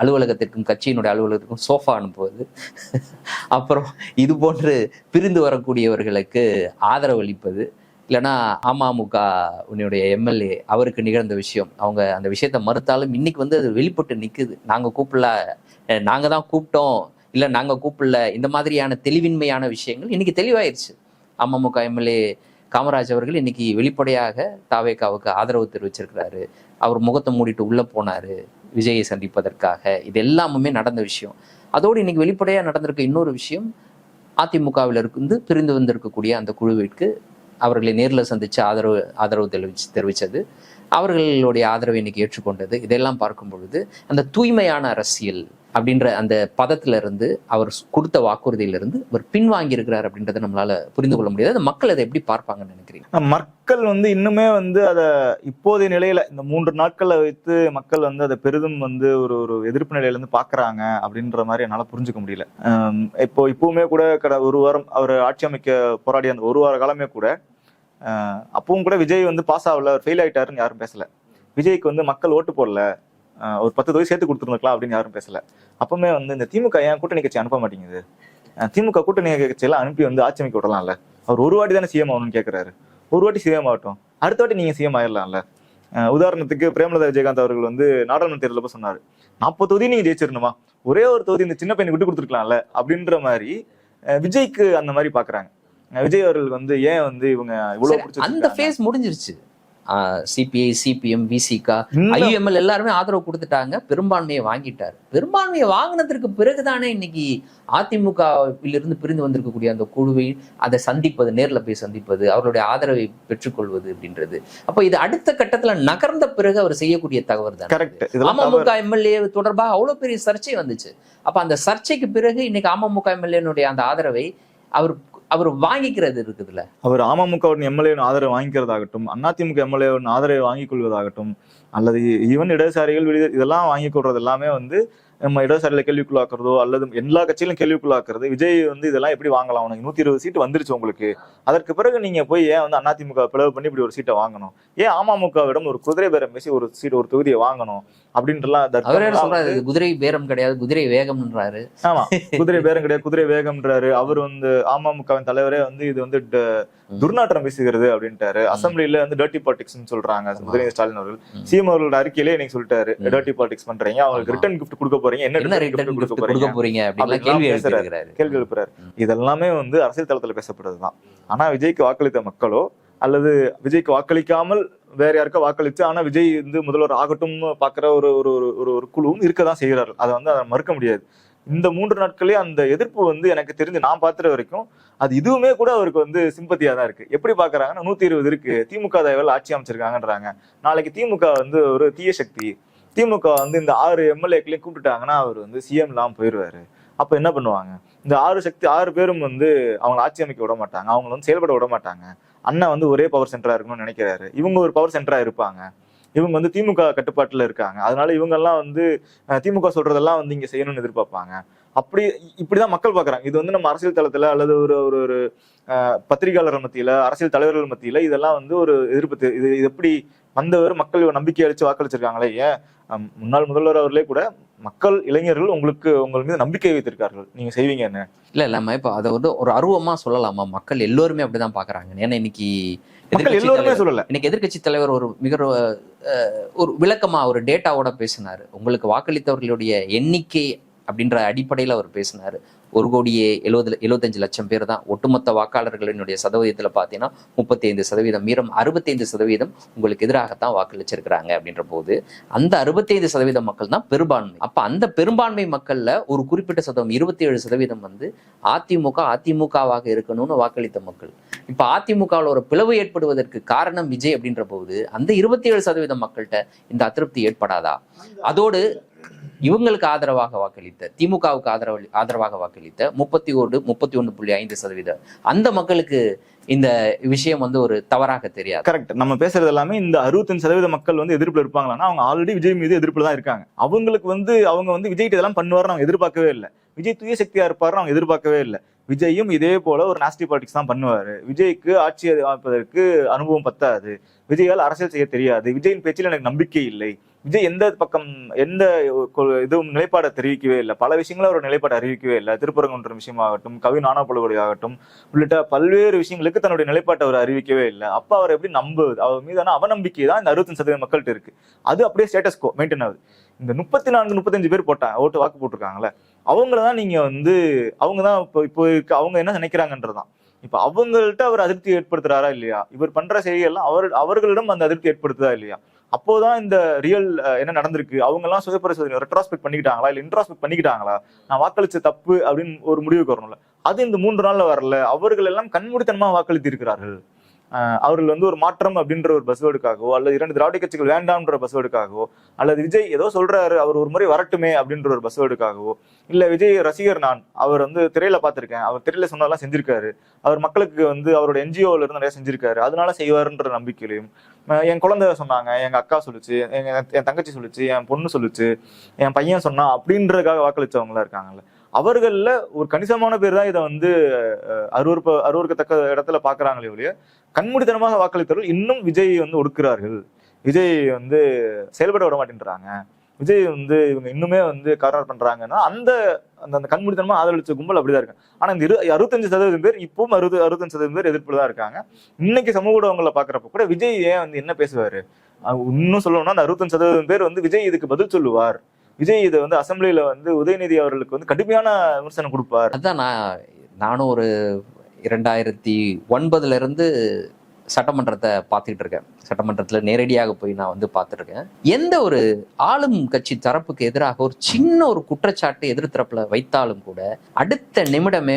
அலுவலகத்திற்கும், கட்சியினுடைய அலுவலகத்திற்கும் சோஃபா அனுப்புவது, அப்புறம் இது போன்று பிரிந்து வரக்கூடியவர்களுக்கு ஆதரவு அளிப்பது, இல்லைன்னா அமமுக உன்னுடைய எம்எல்ஏ அவருக்கு நிகழ்ந்த விஷயம், அவங்க அந்த விஷயத்த மறுத்தாலும் இன்னைக்கு அது வெளிப்பட்டு நிற்குது. நாங்கள் கூப்பிடல, நாங்கள் தான் கூப்பிட்டோம், இல்லை நாங்கள் கூப்பிடல, இந்த மாதிரியான தெளிவின்மையான விஷயங்கள் இன்னைக்கு தெளிவாயிருச்சு. அமமுக எம்எல்ஏ காமராஜ் அவர்கள் இன்னைக்கு வெளிப்படையாக தாவேகாவுக்கு ஆதரவு தெரிவிச்சிருக்கிறாரு. அவர் முகத்தை மூடிட்டு உள்ள போனாரு விஜயை சந்திப்பதற்காக. இது எல்லாமே நடந்த விஷயம். அதோடு இன்னைக்கு வெளிப்படையாக நடந்திருக்க இன்னொரு விஷயம், அதிமுகவில் இருந்து பிரிந்து வந்திருக்கக்கூடிய அந்த குழுவிற்கு அவர்களை நேரில் சந்தித்து ஆதரவு தெரிவித்தது, அவர்களுடைய ஆதரவை இன்னைக்கு ஏற்றுக்கொண்டது. இதெல்லாம் பார்க்கும் பொழுது அந்த தூய்மையான அரசியல் அப்படின்ற அந்த பதத்துல இருந்து, அவர் கொடுத்த வாக்குறுதியிலிருந்து அவர் பின்வாங்கி இருக்கிறார் அப்படின்றத நம்மளால புரிந்து கொள்ள முடியாது. அந்த மக்கள் அதை எப்படி பார்ப்பாங்கன்னு நினைக்கிறீங்க? மக்கள் இன்னுமே அதை இப்போதைய நிலையில இந்த 3 நாட்களை வைத்து மக்கள் அதை பெரிதும் ஒரு எதிர்ப்பு நிலையில இருந்து பாக்குறாங்க அப்படின்ற மாதிரி என்னால புரிஞ்சுக்க முடியல. இப்பவுமே கூட ஒரு வாரம் அவர் ஆட்சி அமைக்க போராடிய அந்த ஒரு வார காலமே கூட அப்பவும் கூட விஜய் பாஸ் ஆகல, அவர் ஃபெயில் ஆயிட்டாருன்னு யாரும் பேசல. விஜய்க்கு மக்கள் ஓட்டு போடல, ஒரு 10 தொகை சேர்த்து கொடுத்துருந்துக்கலாம் அப்படின்னு யாரும் பேசல. அப்பவுமே இந்த திமுக ஏன் கூட்டணி கட்சி அனுப்ப மாட்டேங்குது, திமுக கூட்டணி கட்சியெல்லாம் அனுப்பி ஆட்சி அமைக்க விடலாம்ல, அவர் ஒரு வாட்டி தானே சிஎம் ஆகணும்னு கேட்கிறாரு, ஒரு வாட்டி சிஎம் ஆகட்டும், அடுத்த வாட்டி நீங்க சிஎம் ஆயிடலாம்ல. உதாரணத்துக்கு பிரேமலதா விஜயகாந்த் அவர்கள் நாடாளுமன்ற தேர்தலில் சொன்னாரு, 40 தொகுதி நீங்க ஜெயிச்சிடணுமா, ஒரே ஒரு தொகுதி இந்த சின்ன பையனை விட்டு கொடுத்துருக்கலாம்ல அப்படின்ற மாதிரி விஜய்க்கு அந்த மாதிரி பாக்குறாங்க. விஜய் அவர்கள் ஏன் இவங்க இவ்வளவு அந்த ஃபேஸ் முடிஞ்சிருச்சு. சிபிஐ, சிபிஎம், விசிகா, ஐஎம்எல் எல்லாருமே ஆதரவு கொடுத்துட்டாங்க, பெரும்பான்மையை வாங்கிட்டாரு. பெரும்பான்மையை வாங்கினதற்கு பிறகுதானே இன்னைக்கு அதிமுகவிலிருந்து பிரிந்து வந்திருக்கக்கூடிய அந்த குழுவை அதை சந்திப்பது, நேரில் போய் சந்திப்பது, அவருடைய ஆதரவை பெற்றுக்கொள்வது அப்படின்றது. அப்ப இது அடுத்த கட்டத்துல நகர்ந்த பிறகு அவர் செய்யக்கூடிய தவறு தான். அமமுக எம்எல்ஏ தொடர்பாக அவ்வளவு பெரிய சர்ச்சை வந்துச்சு. அப்ப அந்த சர்ச்சைக்கு பிறகு இன்னைக்கு அமமுக எம்எல்ஏனுடைய அந்த ஆதரவை அவர் வாங்கிக்கிறது இருக்குதுல்ல. அவர் அமமுக எம்எல்ஏ ஆதரவு வாங்கிக்கிறதாகட்டும், அதிமுக எம்எல்ஏ ஆதரவை வாங்கிக் கொள்வதாகட்டும், அல்லது ஈவன் இடதுசாரிகள் இதெல்லாம் வாங்கிக் கொள்றது எல்லாமே நம்ம இடதுசாரியில கேள்விக்குள்ளாக்குறதோ அல்லது எல்லா கட்சியிலும் கேள்விக்குள்ளாக்குறது. விஜய் இதெல்லாம் எப்படி வாங்கலாம், உனக்கு 120 சீட்டு வந்துருச்சு உங்களுக்கு, அதற்கு பிறகு நீங்க போய் ஏன் அதிமுக பிளவு பண்ணி இப்படி ஒரு சீட்டை வாங்கணும், ஏன் அமமுகவிடம் ஒரு குதிரை பேரம் பேசி ஒரு சீட்டு ஒரு தொகுதியை வாங்கணும் அப்படின்றலாம். குதிரை பேரம் கிடையாது, குதிரை வேகம்ன்றாரு. ஆமா, குதிரை பேரம் கிடையாது, குதிரை வேகம்ன்றாரு. அவர் அமமுகவின் தலைவரே இது துர்நாற்றம் பேசுகிறது அப்படின்ட்டாரு. அசம்பிளில டர்ட்டி பாலிடிக்ஸ் சொல்றாங்க உதயநிதி ஸ்டாலின் அவர்கள். சிஎம் அவர்களோட அறிக்கையிலே இன்னைக்கு சொல்லிட்டாரு, டர்ட்டி பாலிடிக்ஸ் பண்றீங்க, அவங்களுக்கு ரிட்டர்ன் கிஃப்ட் கொடுக்க போறீங்க, என்ன ரிட்டர்ன் கிஃப்ட் கொடுக்க போறீங்க அப்படின்னு கேள்வி எழுப்புறாரு. இதெல்லாமே அரசியல் தளத்துல பேசப்படுறதுதான். ஆனா விஜய்க்கு வாக்களித்த மக்களோ அல்லது விஜய்க்கு வாக்களிக்காமல் வேற யாருக்கா வாக்களிச்சு ஆனா விஜய் முதல்வர் ஆகட்டும் பாக்குற ஒரு குழுவும் இருக்கதான் செய்கிறார்கள். அதை மறுக்க முடியாது. இந்த 3 நாட்களே அந்த எதிர்ப்பு எனக்கு தெரிஞ்சு நான் பார்த்துற வரைக்கும் அது இதுவுமே கூட அவருக்கு சிம்பத்தியா தான் இருக்கு. எப்படி பாக்குறாங்கன்னா, 120 இருக்கு, திமுக தயவால் ஆட்சி அமைச்சிருக்காங்கன்றாங்க. நாளைக்கு திமுக ஒரு தீய சக்தி, திமுக இந்த 6 எம்எல்ஏக்களையும் கூப்பிட்டுட்டாங்கன்னா அவர் சிஎம் இல்லாம போயிடுவாரு. அப்ப என்ன பண்ணுவாங்க, இந்த 6 பேரும் அவங்க ஆட்சி அமைக்க விட மாட்டாங்க, அவங்க செயல்பட விட மாட்டாங்க. அண்ணன் ஒரே பவர் சென்டரா இருக்கணும்னு நினைக்கிறாரு, இவங்க ஒரு பவர் சென்டரா இருப்பாங்க, இவங்க திமுக கட்டுப்பாட்டுல இருக்காங்க, அதனால இவங்க எல்லாம் திமுக சொல்றதெல்லாம் இங்க செய்யணும்னு எதிர்பார்ப்பாங்க. இப்படிதான் மக்கள் பாக்குறாங்க. இது நம்ம அரசியல் தளத்துல அல்லது ஒரு பத்திரிகையாளர் மத்தியில, அரசியல் தலைவர்கள் மத்தியில இதெல்லாம் ஒரு எதிர்ப்பு. இது எப்படி வந்தவர் மக்கள் நம்பிக்கை அளிச்சு வாக்களிச்சிருக்காங்களே, ஏன் முன்னாள் முதல்வர் அவர்களே கூட மக்கள், இளைஞர்கள் உங்கள் மீது நம்பிக்கை வைத்திருக்கார்கள், நீங்க செய்வீங்க என்ன இல்ல இப்ப அதை ஒரு அருவமா சொல்லலாமா? மக்கள் எல்லோருமே அப்படிதான் பாக்குறாங்க. ஏன்னா இன்னைக்கு எல்லோருமே சொல்லல. இன்னைக்கு எதிர்கட்சி தலைவர் ஒரு விளக்கமா ஒரு டேட்டாவோட பேசினாரு. உங்களுக்கு வாக்களித்தவர்களுடைய எண்ணிக்கை அப்படின்ற அடிப்படையில் அவர் பேசினாரு. 1,75 லட்சம் பேர் தான் ஒட்டுமொத்த வாக்காளர்களினுடைய சதவீதத்தில் பார்த்தீங்கன்னா 35%, மீறம் 65% உங்களுக்கு எதிராகத்தான் வாக்களிச்சிருக்கிறாங்க. அப்படின்ற போது அந்த 65% மக்கள் தான் பெரும்பான்மை. அப்ப அந்த பெரும்பான்மை மக்கள்ல ஒரு குறிப்பிட்ட சதவீதம் 27% வந்து அதிமுகவாக இருக்கணும்னு வாக்களித்த மக்கள். இப்ப அதிமுகவில் ஒரு பிளவு ஏற்படுவதற்கு காரணம் விஜய் அப்படின்ற போது அந்த 27% மக்கள்கிட்ட இந்த அதிருப்தி ஏற்படாதா? அதோடு இவங்களுக்கு ஆதரவாக வாக்களித்த, திமுகவுக்கு ஆதரவாக வாக்களித்த 31.5% அந்த மக்களுக்கு இந்த விஷயம் வந்து ஒரு தவறாக தெரியாது. கரெக்ட். நம்ம பேசுறது எல்லாமே இந்த 65% மக்கள் வந்து எதிர்ப்புல இருப்பாங்களான்னா அவங்க ஆல்ரெடி விஜய் மீது எதிர்ப்புல தான் இருக்காங்க. அவங்களுக்கு வந்து அவங்க வந்து விஜய் இதெல்லாம் பண்ணுவாருன்னு அவங்க எதிர்பார்க்கவே இல்லை. விஜய் தூய சக்தியா இருப்பாருன்னு அவங்க எதிர்பார்க்கவே இல்லை. விஜயும் இதே போல ஒரு நாஸ்டி பாலிடிக்ஸ் தான் பண்ணுவாரு. விஜய்க்கு ஆட்சி அமைப்பதற்கு அனுபவம் பத்தாது, விஜயால் அரசியல் செய்ய தெரியாது, விஜயின் பேச்சில் எனக்கு நம்பிக்கை இல்லை, விஜய் எந்த பக்கம் எந்த இதுவும் நிலைப்பாடை தெரிவிக்கவே இல்லை, பல விஷயங்களும் அவரோட நிலைப்பாடை அறிவிக்கவே இல்லை. திருப்பரங்குன்ற விஷயமாகட்டும், கவி நானாபுலவடி ஆகட்டும், உள்ளிட்ட பல்வேறு விஷயங்களுக்கு தன்னுடைய நிலைப்பாட்டை அவர் அறிவிக்கவே இல்லை. அப்ப அவர் எப்படி நம்புவது? அவர் மீதான அவநம்பிக்கை தான் இந்த 65% மக்கள்கிட்ட இருக்கு. அது அப்படியே ஸ்டேட்டஸ் கோ மெயின்டைன் ஆகுது. இந்த 34-35 பேர் வாக்கு போட்டிருக்காங்களே, அவங்களதான் நீங்க வந்து அவங்க தான் இப்போ இருக்க அவங்க என்ன நினைக்கிறாங்கன்றதான். இப்ப அவங்கள்ட்ட அவர் அதிருப்தி ஏற்படுத்துறாரா இல்லையா? இவர் பண்ற செய்தியெல்லாம் அவர்களிடம் அந்த அதிருப்தி ஏற்படுத்துதா இல்லையா? அப்போதான் இந்த ரியல் என்ன நடந்திருக்கு, அவங்க எல்லாம் சுயபரிசோதனை ரெட்ராஸ்பெக்ட் பண்ணிக்கிட்டாங்களா இல்ல இன்ட்ராஸ்பெக்ட் பண்ணிக்கிட்டாங்களா, நான் வாக்களிச்ச தப்பு அப்படின்னு ஒரு முடிவுக்கு வரணும்ல. அது இந்த 3 நாள்ல வரல. அவர்கள் எல்லாம் கண்மூடித்தனமா வாக்களித்து இருக்கிறார்கள். அவர்கள் வந்து ஒரு மாற்றம் அப்படின்ற ஒரு பஸ்வேர்டுக்காகவோ, அல்லது 2 திராவிட கட்சிகள் வேண்டாம்ன்ற பஸ்வேர்டுக்காகவோ, அல்லது விஜய் ஏதோ சொல்றாரு அவர் ஒரு முறை வரட்டுமே அப்படின்ற ஒரு பஸ்வேர்டுக்காகவோ, இல்ல விஜய் ரசிகர் நான், அவர் வந்து திரையில பார்த்திருக்கேன், அவர் திரையில சொன்னதெல்லாம் செஞ்சிருக்காரு, அவர் மக்களுக்கு வந்து அவரோட என்ஜிஓல இருந்து நிறைய செஞ்சிருக்காரு, அதனால செய்வாருன்ற நம்பிக்கையிலையும், என் குழந்தை சொன்னாங்க, எங்க அக்கா சொல்லுச்சு, என் தங்கச்சி சொல்லுச்சு, என் பொண்ணு சொல்லுச்சு, என் பையன் சொன்னா அப்படின்றதுக்காக வாக்களிச்சவங்களா இருக்காங்கல்ல, அவர்கள்ல ஒரு கணிசமான பேர் தான் இதை வந்து அருவருக்கத்தக்க இடத்துல பாக்குறாங்களே ஒழிய, கண்மூடித்தனமாக வாக்களித்தவர்கள் இன்னும் விஜய் வந்து ஒடுக்குறார்கள், விஜய் வந்து செயல்பட விட மாட்டேன்றாங்க, விஜய் வந்து இவங்க இன்னுமே வந்து கார்னர் பண்றாங்கன்னா அந்த அந்த கண்மூடித்தனமா ஆதரவளிச்ச கும்பல் அப்படிதான் இருக்கு. ஆனா இந்த 65% பேர் இப்பவும் 65% பேர் எதிர்ப்புல தான் இருக்காங்க. இன்னைக்கு சமூக ஊடகங்களை பாக்குறப்ப கூட விஜய் ஏன் வந்து என்ன பேசுவாரு, இன்னும் சொல்லணும்னா அந்த 65% பேர் வந்து விஜய் இதுக்கு பதில் சொல்லுவார், விஜய் இதை வந்து அசம்பிளியில வந்து உதயநிதி அவர்களுக்கு வந்து கடுமையான விமர்சனம் கொடுப்பார். அதுதான் நானும் ஒரு 2009 இருந்து சட்டமன்றத்தை பார்த்துட்டு இருக்கேன். சட்டமன்றத்தில் நேரடியாக போய் நான் வந்து பார்த்துருக்கேன். எந்த ஒரு ஆளும் கட்சி தரப்புக்கு எதிராக ஒரு சின்ன ஒரு குற்றச்சாட்டு எதிர்த்தரப்புல வைத்தாலும் கூட அடுத்த நிமிடமே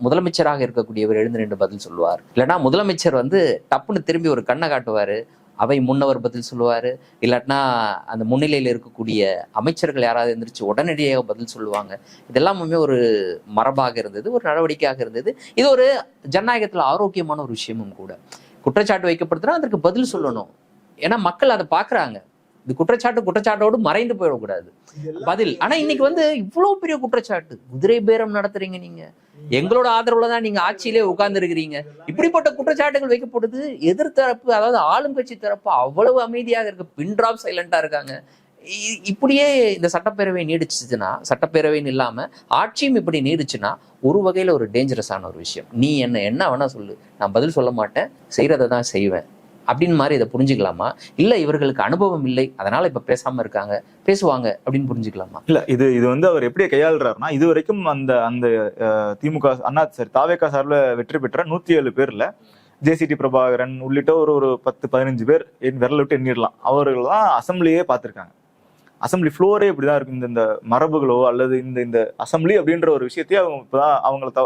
முதலமைச்சராக இருக்கக்கூடியவர் எழுந்து நின்று பதில் சொல்லுவார், இல்லைன்னா முதலமைச்சர் வந்து டப்புன்னு திரும்பி ஒரு கண்ணை காட்டுவாரு, அவை முன்னவர் பதில் சொல்லுவாரு, இல்லாட்டினா அந்த முன்னிலையில் இருக்கக்கூடிய அமைச்சர்கள் யாராவது எந்திரிச்சு உடனடியாக பதில் சொல்லுவாங்க. இதெல்லாமே ஒரு மரபாக இருந்தது, ஒரு நடவடிக்கையாக இருந்தது. இது ஒரு ஜனநாயகத்துல ஆரோக்கியமான ஒரு விஷயமும் கூட. குற்றச்சாட்டு வைக்கப்படுதுன்னா அதற்கு பதில் சொல்லணும். ஏன்னா மக்கள் அதை பாக்குறாங்க. இது குற்றச்சாட்டோடு மறைந்து போயிடக்கூடாது பதில். ஆனா இன்னைக்கு வந்து இவ்வளவு பெரிய குற்றச்சாட்டு, குதிரை பேரம் நடத்துறீங்க, நீங்க எங்களோட ஆதரவுல தான் நீங்க ஆட்சியிலே உட்கார்ந்து இருக்கிறீங்க, இப்படிப்பட்ட குற்றச்சாட்டுகள் வைக்கப்படுது. எதிர்த்தரப்பு, அதாவது ஆளும் கட்சி தரப்பு அவ்வளவு அமைதியாக இருக்கு, பின் டிராப் சைலண்டா இருக்காங்க. இப்படியே இந்த சட்டப்பேரவை நீடிச்சுச்சுன்னா, சட்டப்பேரவைன்னு இல்லாம ஆட்சியும் இப்படி நீடிச்சுன்னா ஒரு வகையில ஒரு டேஞ்சரஸான ஒரு விஷயம். நீ என்ன வேணா சொல்லு, நான் பதில் சொல்ல மாட்டேன், செய்யறதை தான் செய்வேன் அப்படின்னு மாதிரி இதை புரிஞ்சுக்கலாமா? இல்ல இவர்களுக்கு அனுபவம் இல்லை அதனால இப்ப பேசாம இருக்காங்க, பேசுவாங்க அப்படின்னு புரிஞ்சுக்கலாமா? இல்ல இது வந்து அவர் எப்படி கையாளுறாருன்னா, இது வரைக்கும் அந்த திமுக தாவேகா சார்பில் வெற்றி பெற்ற 107 பேர்ல ஜேசிடி பிரபாகரன் உள்ளிட்ட ஒரு 10-15 பேர் விரல் விட்டு எண்ணிடலாம், அவர்கள் தான் அசம்பிளியே பார்த்திருக்காங்க. அசம்பிளி ஃப்ளோரே இப்படிதான் இருக்கும். இந்த மரபுகளோ அல்லது இந்த அசம்பிளி அப்படின்ற ஒரு விஷயத்தையே அவங்க இப்பதான்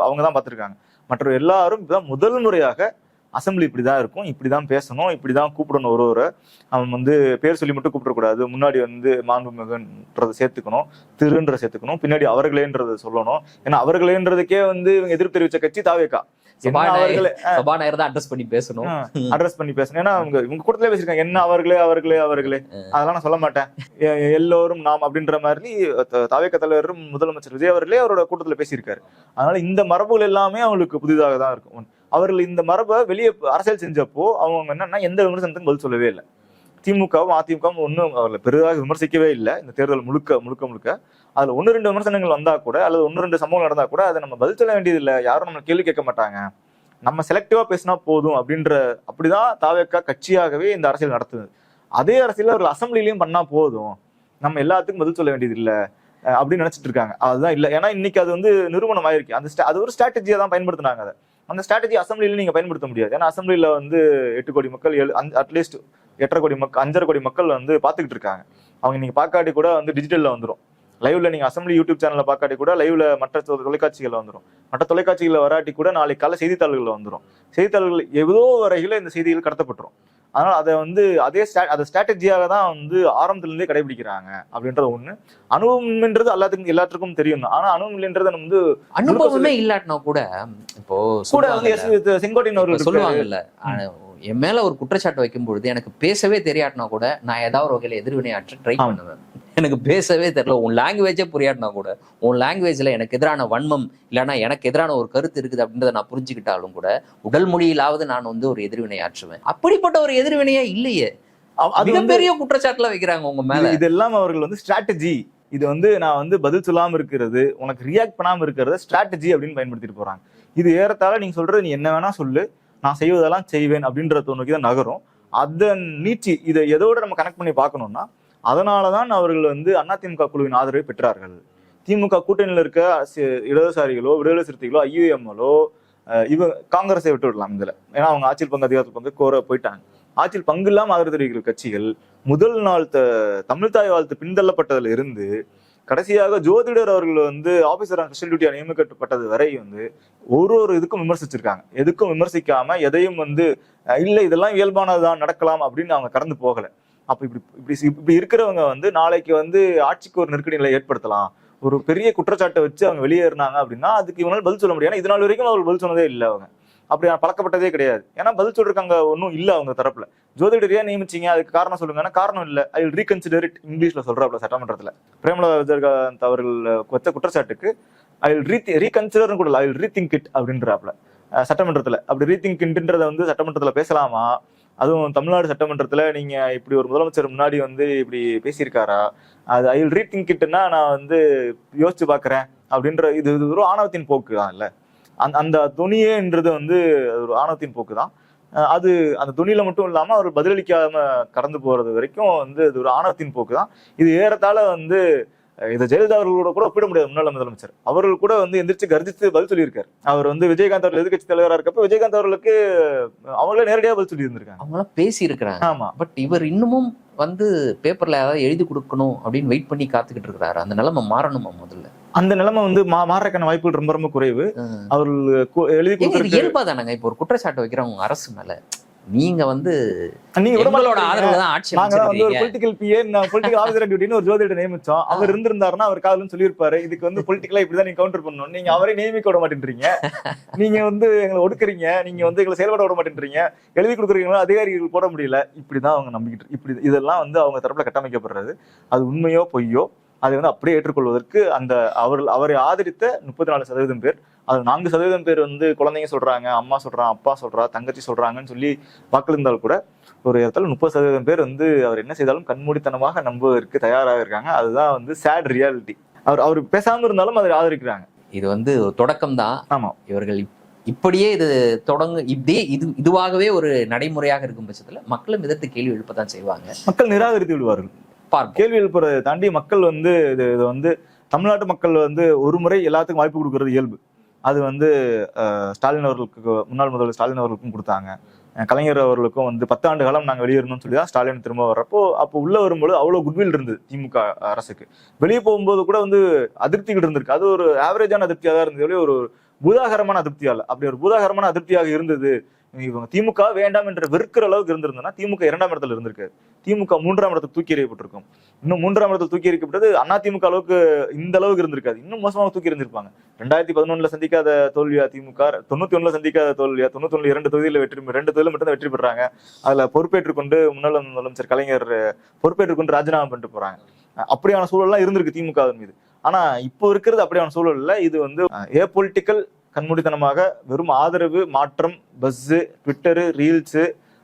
அவங்க தான் பார்த்திருக்காங்க. மற்ற எல்லாரும் இப்பதான் முதல் முறையாக அசம்பிளி இப்படிதான் இருக்கும், இப்படிதான் பேசணும், இப்படிதான் கூப்பிடணும், ஒருவரை அவன் வந்து பேர் சொல்லி மட்டும் கூப்பிடக்கூடாது, முன்னாடி வந்து மாண்புமிகுன்றதை சேர்த்துக்கணும், திருன்றதை சேர்த்துக்கணும், பின்னாடி அவர்களேன்றதை சொல்லணும். ஏன்னா அவர்களேன்றதுக்கே வந்து இவங்க எதிர்ப்பு தெரிவிச்ச கட்சி தாவேகா. அட்ரஸ் பண்ணி பேசணும். ஏன்னா இவங்க கூட்டத்திலே பேசிருக்காங்க, என்ன அவர்களே அதெல்லாம் நான் சொல்ல மாட்டேன், எல்லோரும் நாம் அப்படின்ற மாதிரி தாவேகா தலைவரும் முதலமைச்சர் விஜய் அவர்களே அவரோட கூட்டத்துல பேசியிருக்காரு. அதனால இந்த மரபுகள் எல்லாமே அவங்களுக்கு புதிதாக தான் இருக்கும். அவர்கள் இந்த மரபை வெளியே அரசியல் செஞ்சப்போ அவங்க என்னன்னா எந்த விமர்சனத்துக்கும் பதில் சொல்லவே இல்லை. திமுகவும் அதிமுகவும் ஒன்றும் அவர்களை பெரிதாக விமர்சிக்கவே இல்லை. இந்த தேர்தல் முழுக்க அதுல 1-2 விமர்சனங்கள் வந்தா கூட, அல்லது 1-2 சம்பவங்கள் நடந்தா கூட அதை நம்ம பதில் சொல்ல வேண்டியது இல்லை, யாரும் நம்ம கேள்வி கேட்க மாட்டாங்க, நம்ம செலக்டிவா பேசினா போதும் அப்படிதான் தாவேகா கட்சியாகவே இந்த அரசியல் நடத்துது. அதே அரசியல் அவர்கள் அசம்பிளிலையும் பண்ணா போதும், நம்ம எல்லாத்துக்கும் பதில் சொல்ல வேண்டியது இல்லை, அப்படின்னு நினைச்சிட்டு இருக்காங்க. அதுதான் இல்ல. ஏன்னா இன்னைக்கு அது வந்து நிறுவனம் ஆயிருக்கு. அது ஒரு ஸ்ட்ராட்டஜியா தான் பயன்படுத்தினாங்க. அதை அந்த ஸ்ட்ராட்டஜி அசம்பிளில நீங்க பயன்படுத்த முடியாது. ஏன்னா அசம்பிளில வந்து 8 கோடி மக்கள், அட்லீஸ்ட் 8.5 கோடி மக்கள், 5.5 கோடி மக்கள் வந்து பாத்துக்கிட்டு இருக்காங்க. அவங்க நீங்க பாக்காட்டி கூட வந்து டிஜிட்டல்ல வந்துடும். லைவ்ல நீங்க அசம்பிளி யூடியூப் சேனல்ல பாக்காட்டி கூட லைவ்ல மற்ற தொலைக்காட்சிகள்ல வந்துடும். மற்ற தொலைக்காட்சிகள்ல வராட்டி கூட நாளைக்கு காலை செய்தித்தாள்கள்ல வந்துடும். செய்தித்தாள்கள் ஏதோ வரையில இந்த செய்திகள் கடத்தப்பட்டுரும். அதனால அதை வந்து அதை ஸ்ட்ராட்டஜியாக தான் வந்து ஆரம்பத்துல இருந்தே கடைபிடிக்கிறாங்க அப்படின்றது ஒண்ணு. அனுபவம்ன்றது எல்லாத்துக்கும் தெரியும். ஆனா அனுபவம் இல்லைன்றத நம்ம வந்து அனுபவமே இல்லாட்டினா கூட இப்போ கூட வந்து செங்கோட்டையன் அவர்கள் சொல்லுவாங்கல்ல, என் மேல ஒரு குற்றச்சாட்டு வைக்கும் பொழுது எனக்கு பேசவே தெரியாட்டினா கூட நான் ஏதாவது ஒரு வகையில எதிர்வினையாற்ற ட்ரை பண்ணுவேன். எனக்கு பேசவே தெரியல, உன் லாங்குவேஜே புரியாட்டினா கூட உன் லாங்குவேஜ்ல எனக்கு எதிரான வன்மம் இல்லைன்னா எனக்கு எதிரான ஒரு கருத்து இருக்குது அப்படின்றத நான் புரிஞ்சுக்கிட்டாலும் கூட உடல் மொழியிலாவது நான் வந்து ஒரு எதிர்வினை ஆற்றுவேன். அப்படிப்பட்ட ஒரு எதிர்வினையா இல்லையே, மிகப்பெரிய குற்றச்சாட்டுல வைக்கிறாங்க உங்க மேல. இதெல்லாம் அவர்கள் வந்து ஸ்ட்ராட்டஜி. இது வந்து நான் வந்து பதில் சொல்லாம இருக்கிறது, உனக்கு ரியாக்ட் பண்ணாம இருக்கிறது ஸ்ட்ராட்டஜி அப்படின்னு பயன்படுத்திட்டு போறாங்க. இது ஏறத்தாழ நீங்க சொல்றது நீ என்ன வேணா சொல்லு, நான் செய்வதெல்லாம் செய்வேன் அப்படின்ற நோக்கி தான் நகரும். அதை நீச்சி இதை எதோட நம்ம கனெக்ட் பண்ணி பார்க்கணும்னா, அதனாலதான் அவர்கள் வந்து அதிமுக குழுவின் ஆதரவை பெற்றார்கள். திமுக கூட்டணியில் இருக்க இடதுசாரிகளோ, விடுதலை சிறுத்தைகளோ, ஐயுஎம்எலோ காங்கிரஸை விட்டு விடலாம் இதுல. ஏன்னா அவங்க ஆட்சியில் பங்கு, அதிகாரத்தில் பங்கு கோர போயிட்டாங்க. ஆட்சியில் பங்கு இல்லாம ஆதரவு தெரிவிக்கிற கட்சிகள் முதல் நாள் தமிழ்தாய் வாழ்த்து பின்தள்ளப்பட்டதுல இருந்து கடைசியாக ஜோதிடர் அவர்கள் வந்து ஆபீசர் ஸ்பெஷல் டியூட்டியா நியமிக்கப்பட்டது வரை வந்து ஒரு இதுக்கும் விமர்சிச்சிருக்காங்க. எதுக்கும் விமர்சிக்காம எதையும் வந்து இல்ல இதெல்லாம் இயல்பானதுதான், நடக்கலாம் அப்படின்னு அவங்க கடந்து போகல. அப்ப இப்படி இருக்கிறவங்க வந்து நாளைக்கு வந்து ஆட்சிக்கு ஒரு நெருக்கடி நிலை ஏற்படுத்தலாம். ஒரு பெரிய குற்றச்சாட்டை வச்சு அவங்க வெளியேறினாங்க அப்படின்னா அதுக்கு இவங்களால பதில் சொல்ல முடியாது. இது நாள் வரைக்கும் அவங்க பதில் சொன்னதே இல்லை. அவங்க அப்படி பழக்கப்பட்டதே கிடையாது. ஏன்னா பதில் சொல்றாங்க ஒன்றும் இல்லை அவங்க தரப்புல. ஜோதிடரையா நியமிச்சிங்க, அதுக்கு காரணம் சொல்லுங்கன்னா காரணம் இல்லை, ஐ வில் ரீகன்சிடர் இட் இங்கிலீஷ்ல சொல்றாப்ல சட்டமன்றத்துல. பிரேமலதா விஜயகாந்த் அவர்கள் வச்ச குற்றச்சாட்டுக்கு ஐ வில் ரீகன்சிடர் கூட ஐ வில் ரீதிங்க் இட் அப்படின்றாப்ல சட்டமன்றத்துல. அப்படி ரீதிங்க் இட்ன்றதை வந்து சட்டமன்றத்துல பேசலாமா? அதுவும் தமிழ்நாடு சட்டமன்றத்துல நீங்க இப்படி ஒரு முதலமைச்சர் முன்னாடி வந்து இப்படி பேசியிருக்காரா? அது ஐ வில் ரீதிங்க் இட்னா நான் வந்து யோசிச்சு பாக்குறேன் அப்படின்ற இது ஒரு ஆணவத்தின் போக்கு தான். இல்ல அந்த துணியேன்றது வந்து ஒரு ஆணவத்தின் போக்கு தான். அது அந்த துணியில மட்டும் இல்லாம அவர் பதிலளிக்காம கடந்து போறது வரைக்கும் வந்து இது ஒரு ஆணவத்தின் போக்கு தான். இது ஏறத்தாழ வந்து இதை ஜெயலலிதா அவர்களோட கூட ஒப்பிட முடியாது. முன்னாள் முதலமைச்சர் அவர்கள் கூட வந்து எந்திரிச்சு கர்ஜித்து பதில் சொல்லியிருக்காரு. அவர் வந்து விஜயகாந்த் அவர்கள் எதிர்கட்சி தலைவராக இருக்கப்ப விஜயகாந்த் அவர்களுக்கு அவங்களே நேரடியாக பதில் சொல்லி இருந்திருக்காங்க. அவங்களாம் பேசி இருக்கிறாங்க. ஆமா. பட் இவர் இன்னமும் வந்து பேப்பர்ல ஏதாவது எழுதி கொடுக்கணும் அப்படின்னு வெயிட் பண்ணி காத்துக்கிட்டு இருக்கிறாரு. அந்த நிலைமை மாறணுமா? முதல்ல அந்த நிலைமை வந்து மாறக்கான வாய்ப்புகள் ரொம்ப ரொம்ப குறைவு. அவர்கள் எழுதி கொடுக்கிறது இயல்பா தானங்க. இப்போ ஒரு குற்றச்சாட்டு வைக்கிறவங்க அரசு மேல நீங்க வந்து எங்களோட ஆதரவு தான் ஆட்சி. நாங்க வந்து ஒரு பொலிட்டிக்கல் பிஏ, பொலிட்டிக்கல் ஆஃபீஸர் டியூட்டின்னு ஒரு ஜோதிடர் நியமிச்சோம். அவர் இருந்திருந்தாருன்னா அவர் காதுன்னு சொல்லியிருப்பாரு, இதுக்கு வந்து பொலிட்டிக்கலா இப்படிதான் நீங்க கவுண்டர் பண்ணணும். நீங்க அவரை நியமிக்க விட மாட்டேன்றீங்க, நீங்க வந்து எங்களை ஒடுக்குறீங்க, நீங்க வந்து எங்களை செயல்பட விட மாட்டேன்றீங்க, எழுதி கொடுக்குறீங்களா அதிகாரிகள் போட முடியல. இப்படிதான் அவங்க நம்பிக்கிட்டு இப்படி இதெல்லாம் வந்து அவங்க தரப்புல கட்டமைக்கப்படுறது. அது உண்மையோ பொய்யோ அதை வந்து அப்படியே ஏற்றுக்கொள்வதற்கு அந்த அவரை ஆதரித்த 34% பேர், அது 4% பேர் வந்து குழந்தைங்க சொல்றாங்க, அம்மா சொல்றான், அப்பா சொல்றா, தங்கச்சி சொல்றாங்கன்னு சொல்லி வாக்களித்தால் கூட ஒரு இடத்துல 30% பேர் வந்து அவர் என்ன செய்தாலும் கண்மூடித்தனமாக நம்புவதற்கு தயாராக இருக்காங்க. அதுதான் வந்து சேட் ரியாலிட்டி. அவர் பேசாம இருந்தாலும் அதை ஆதரிக்கிறாங்க. இது வந்து ஒரு தொடக்கம் தான். ஆமா, இவர்கள் இப்படியே இது இப்படியே இதுவாகவே ஒரு நடைமுறையாக இருக்கும் பட்சத்துல மக்களும் எதிர்த்து கேள்வி எழுப்பதான் செய்வாங்க. மக்கள் நிராகரித்து விடுவார்கள். கேள்வி எழுப்புறதை தாண்டி மக்கள் வந்து இது வந்து தமிழ்நாட்டு மக்கள் வந்து ஒரு முறை எல்லாத்துக்கும் வாய்ப்பு கொடுக்கறது இயல்பு. அது வந்து ஸ்டாலின் அவர்களுக்கு, முன்னாள் முதல்வர் ஸ்டாலின் அவர்களுக்கும் கொடுத்தாங்க. கலைஞர் அவர்களுக்கும் வந்து 10 ஆண்டு காலம் நாங்கள் வெளியேறணும்னு சொல்லி தான் ஸ்டாலின் திரும்ப வர்றப்போ அப்போ உள்ள வரும்போது அவ்வளவு குட்வில் இருந்தது திமுக அரசுக்கு. வெளியே போகும்போது கூட வந்து அதிருப்திகள் இருந்திருக்கு. அது ஒரு ஆவரேஜான அதிருப்தியாக தான் இருந்தது, ஒரு பூதாகரமான அதிருப்தியால். அப்படி ஒரு பூதாகரமான அதிருப்தியாக இருந்தது. இவங்க திமுக வேண்டாம் என்ற வெறுக்கிற அளவுக்கு இருந்திருந்தா திமுக 2ஆம் இடத்துல இருந்திருக்காரு. திமுக 3ஆம் இடத்துக்கு தூக்கி எறியப்பட்டிருக்கும். இன்னும் 3ஆம் இடத்துல தூக்கி எறிக்கப்பட்டது அதிமுக அளவுக்கு இந்த அளவுக்கு இருந்திருக்காது, இன்னும் மோசமாக தூக்கி இருந்திருப்பாங்க. 2011 சந்திக்காத தோல்வியா திமுக, 91 சந்திக்காத தோல்வியா, 91 2 தொகுதியில 2 தொகுதியில மட்டும் தான் வெற்றி பெறாங்க. அதுல பொறுப்பேற்றுக் கொண்டு முன்னாள் முதலமைச்சர் கலைஞர் பொறுப்பேற்றுக் கொண்டு ராஜினாமா பண்ணிட்டு போறாங்க. அப்படியான சூழல்லாம் இருந்திருக்கு திமுக மீது. ஆனா இப்போ இருக்கிறது அப்படியான சூழல் இல்ல. இது வந்து ஏபொலிட்டிக்கல், கண்மூடித்தனமாக வெறும் ஆதரவு, மாற்றம், பஸ், ட்விட்டரு, ரீல்ஸு,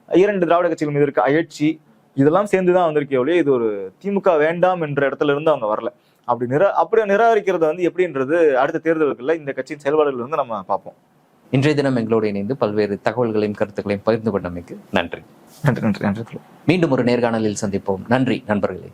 2 திராவிட கட்சிகள் மீது இருக்க அயற்சி, இதெல்லாம் சேர்ந்துதான் வந்திருக்கே ஒழிய இது ஒரு திமுக வேண்டாம் என்ற இடத்துல இருந்து அவங்க வரல. அப்படியே நிராகரிக்கிறத வந்து எப்படின்றது அடுத்த தேர்தலுக்குள்ள இந்த கட்சியின் செயல்பாடுகள் வந்து நம்ம பார்ப்போம். இன்றைய தினம் எங்களோடு இணைந்து பல்வேறு தகவல்களையும் கருத்துக்களையும் பகிர்ந்து கொண்டமைக்கு நன்றி. நன்றி. மீண்டும் ஒரு நேர்காணலில் சந்திப்போம். நன்றி நண்பர்களே.